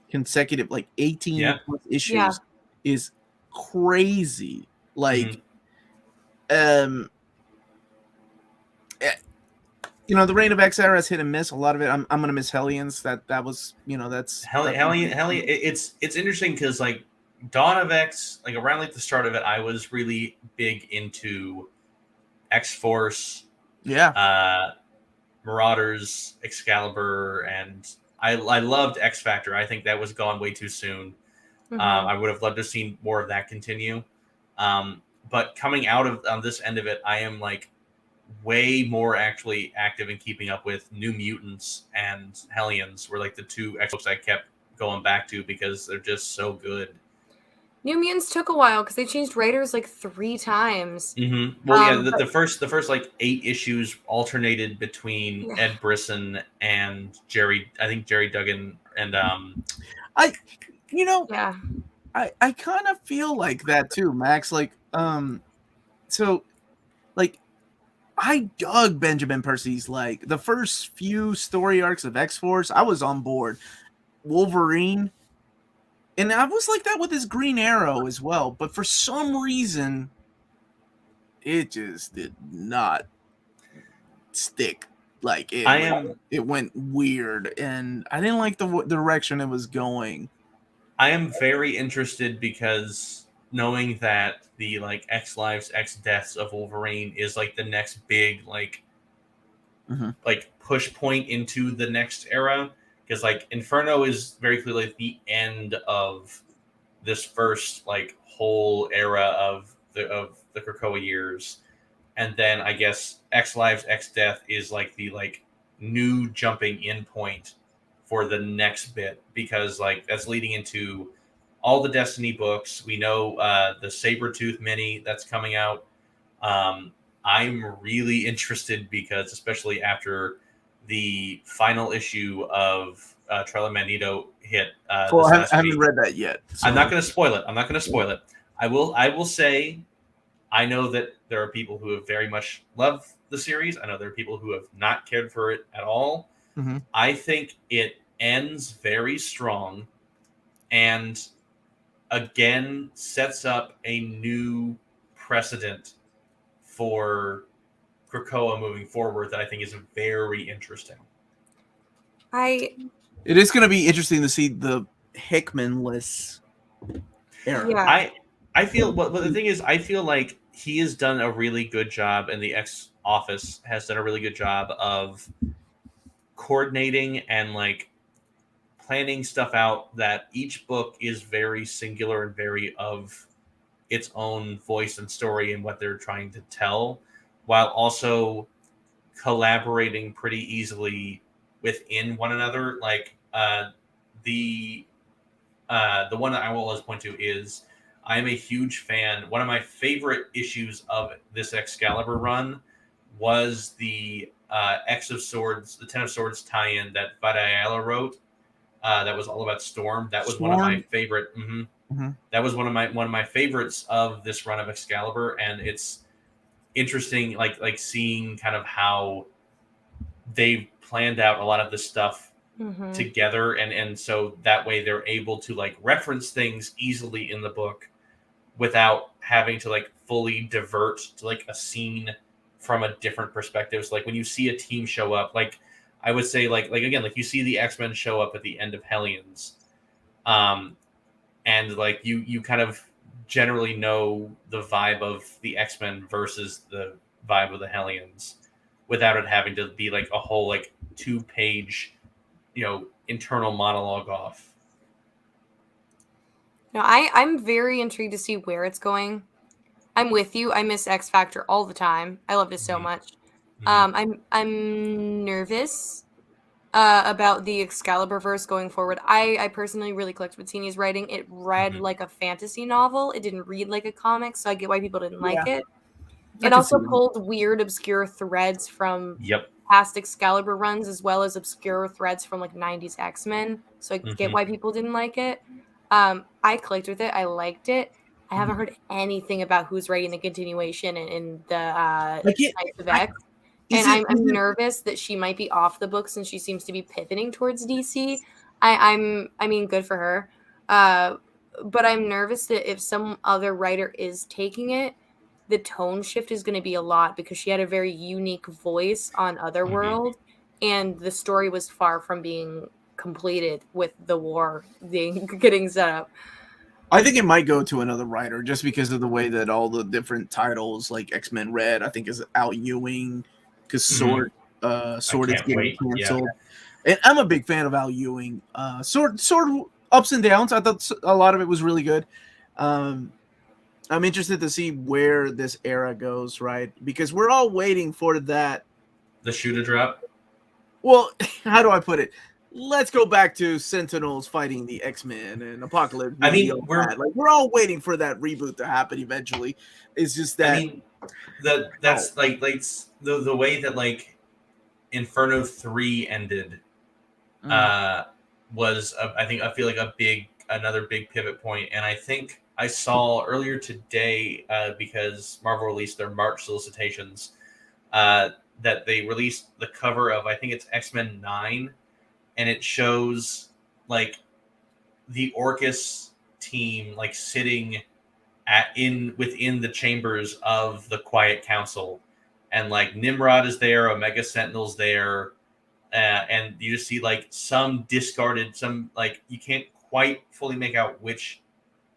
consecutive like 18 Yeah. plus Yeah. issues is crazy. Like, Mhm. eh, the Reign of X era is hit and miss. A lot of it, I'm gonna miss Hellions. That was, Hellion. It's interesting because like Dawn of X, like around like the start of it, I was really big into X Force, yeah. Marauders, Excalibur, and I loved X Factor. I think that was gone way too soon. Mhm. I would have loved to have seen more of that continue. But coming out of on this end of it, I am like way more actually active in keeping up with New Mutants and Hellions were like the 2 X books I kept going back to because they're just so good. New Mutants took a while because they changed writers like 3 times. Well, yeah, But the first like 8 issues alternated between yeah. Ed Brisson and Jerry. I think Jerry Duggan and I you know Yeah. I kind of feel like that too, Max. Like, so like I dug Benjamin Percy's, like, the first few story arcs of X Force. I was on board. Wolverine, and I was like that with his Green Arrow as well. But for some reason, it just did not stick. Like, I am it went weird, and I didn't like the direction it was going. very interested because knowing that the like X lives X deaths of Wolverine is like the next big Mhm. like push point into the next era because like Inferno is very clearly the end of this first like whole era of the Krakoa years, and then I guess X Lives X Death is like the like new jumping in point for the next bit because like that's leading into all the Destiny books. We know the Sabretooth mini that's coming out. I'm really interested because, especially after the final issue of Trella Magneto hit Well, this I last haven't week. read that yet. So. I'm not going to spoil it. I'm not going to spoil it. I will say I know that there are people who have very much loved the series. I know there are people who have not cared for it at all. Mm-hmm. I think it ends very strong and again sets up a new precedent for Krakoa moving forward that I think is very interesting. I It is going to be interesting to see the Hickman-less era. yeah. I feel, but the thing is, I feel like he has done a really good job, and the X office has done a really good job of coordinating and like planning stuff out that each book is very singular and very of its own voice and story and what they're trying to tell, while also collaborating pretty easily within one another. Like the one that I will always point to is I am a huge fan. One of my favorite issues of this Excalibur run was the X of Swords, the Ten of Swords tie-in that Vadayala wrote. That was all about Storm. That was one of my favorite. That was one of my favorites of this run of Excalibur, and it's interesting, like seeing kind of how they've planned out a lot of this stuff together, and so that way they're able to like reference things easily in the book without having to like fully divert to like a scene from a different perspective. So like when you see a team show up, like I would say like again, like you see the X-Men show up at the end of Hellions, and like you kind of generally know the vibe of the X-Men versus the vibe of the Hellions without it having to be like a whole like 2-page, internal monologue off. No, I'm very intrigued to see where it's going. I'm with you. I miss X Factor all the time. I loved it so much. I'm nervous about the Excalibur verse going forward. I personally really clicked with Tini's writing. It read like a fantasy novel. It didn't read like a comic, so I get why people didn't like it. It also pulled weird, obscure threads from past Excalibur runs, as well as obscure threads from like 90s X-Men. So I get why people didn't like it. I clicked with it. I liked it. I haven't heard anything about who's writing the continuation in the Knights of X. And I'm nervous that she might be off the books and she seems to be pivoting towards DC. I mean, good for her. But I'm nervous that if some other writer is taking it, the tone shift is going to be a lot because she had a very unique voice on Otherworld, and the story was far from being completed with the war getting set up. I think it might go to another writer just because of the way that all the different titles, like X-Men Red, I think is Al Ewing, because Sword is getting canceled. And I'm a big fan of Al Ewing. Sword ups and downs. I thought a lot of it was really good. I'm interested to see where this era goes, right? Because we're all waiting for that. The shoe to drop? Well, how do I put it? Let's go back to Sentinels fighting the X-Men and Apocalypse. I mean, we're all waiting for that reboot to happen eventually. It's just that. I mean, that's like the way that like Inferno 3 ended was I feel like another big pivot point, and I think I saw earlier today because Marvel released their March solicitations that they released the cover of, I think it's X-Men 9, and it shows like the Orcus team like sitting within the chambers of the Quiet Council, and like Nimrod is there, Omega Sentinel's there, and you just see like some discarded, some like you can't quite fully make out which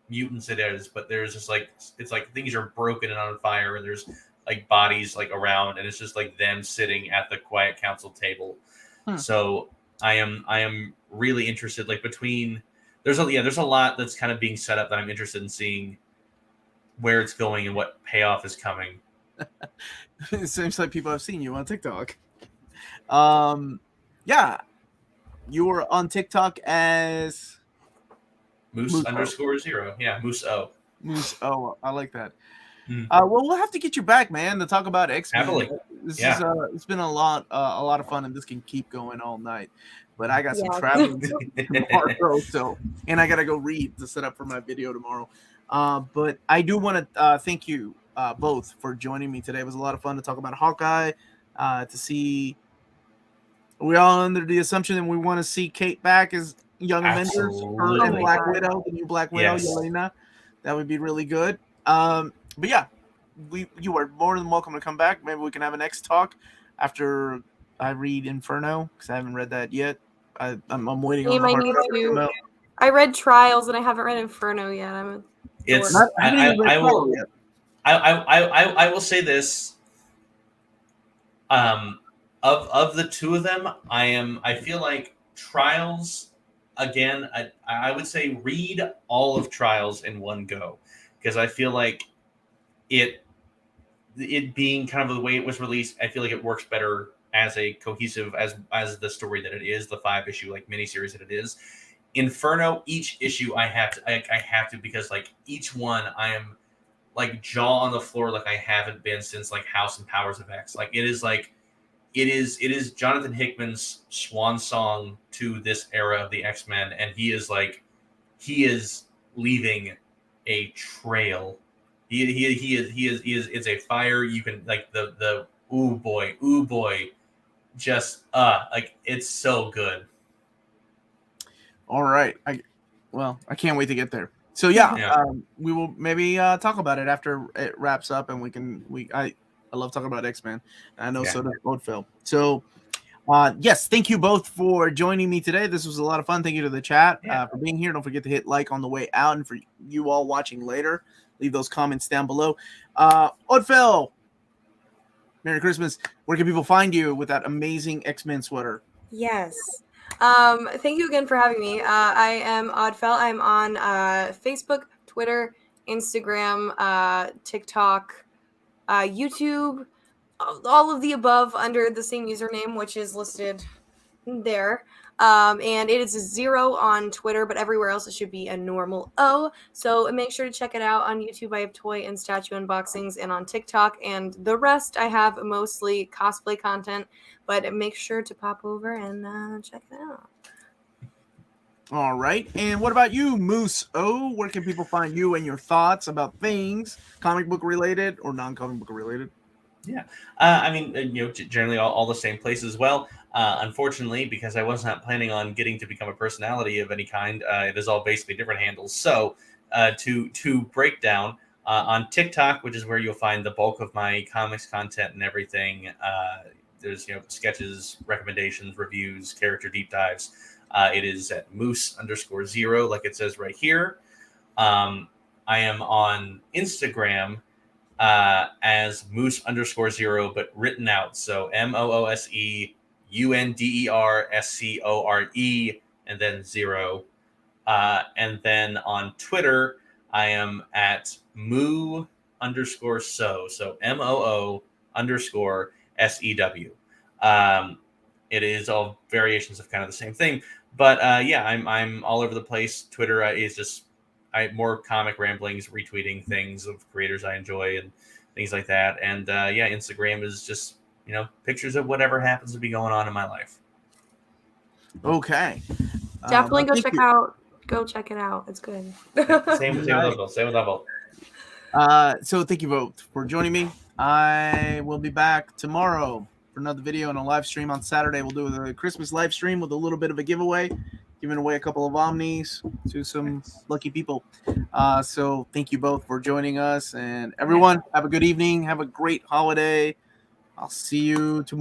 mutants it is, but there's just like it's like things are broken and on fire, and there's like bodies like around, and it's just like them sitting at the Quiet Council table. So I am really interested. Like there's a lot that's kind of being set up that I'm interested in seeing where it's going and what payoff is coming. It seems like people have seen you on TikTok. Yeah, you were on TikTok as Moose_0. Yeah, Moose O. Moose O. I like that. Well, we'll have to get you back, man, to talk about X-Men. Happily. It's been a lot of fun, and this can keep going all night. But I got some traveling tomorrow, and I gotta go read to set up for my video tomorrow. But I do want to thank you both for joining me today. It was a lot of fun to talk about Hawkeye. To see, we're all under the assumption that we want to see Kate back as Young Avengers, her and Black Widow, the new Black Widow, Yelena. That would be really good. But yeah, you are more than welcome to come back. Maybe we can have a next talk after I read Inferno, because I haven't read that yet. I'm waiting on the hard copy to come out. I read Trials and I haven't read Inferno yet. I will say this. Of the two of them, I feel like Trials, again, I would say read all of Trials in one go, because I feel like it being kind of the way it was released, I feel like it works better as a cohesive as the story that it is, the 5-issue like miniseries that it is. Inferno, each issue I have to because like each one I am like jaw on the floor like I haven't been since like House and Powers of X. Like it is Jonathan Hickman's swan song to this era of the X-Men, and he is leaving a trail. He is a fire. You can like the ooh boy, just like it's so good. All right, I can't wait to get there. So we will maybe talk about it after it wraps up, and I love talking about X-Men. I know so does Ødfel. So Yes, thank you both for joining me today. This was a lot of fun. Thank you to the chat Yeah. for being here. Don't forget to hit like on the way out, and for you all watching later, leave those comments down below. Ødfel, Merry Christmas. Where can people find you with that amazing X-Men sweater? Yes. Thank you again for having me. I am Ødfel. I'm on Facebook, Twitter, Instagram, TikTok, YouTube, all of the above under the same username, which is listed there. And it is a 0 on Twitter, but everywhere else it should be a normal O. So make sure to check it out on YouTube. I have toy and statue unboxings, and on TikTok and the rest, I have mostly cosplay content. But make sure to pop over and check it out. All right. And what about you, Moose O? Where can people find you and your thoughts about things comic book related or non-comic book related? Yeah, generally all the same places as well. Unfortunately, because I was not planning on getting to become a personality of any kind, it is all basically different handles. So to break down, on TikTok, which is where you'll find the bulk of my comics content and everything, there's sketches, recommendations, reviews, character deep dives. It is at moose_0, like it says right here. I am on Instagram as moose_0, but written out. So MOOSEUNDERSCORE and then 0. And then on Twitter, I am at moo_so. So MOO_SEW. It is all variations of kind of the same thing. But I'm all over the place. Twitter is just more comic ramblings, retweeting things of creators I enjoy and things like that. And Instagram is just pictures of whatever happens to be going on in my life. Okay. Definitely go check it out. It's good. Same with Ødfel. So thank you both for joining me. I will be back tomorrow for another video and a live stream on Saturday. We'll do a Christmas live stream with a little bit of a giveaway, giving away a couple of Omnis to some lucky people. So thank you both for joining us, and everyone have a good evening. Have a great holiday. I'll see you tomorrow.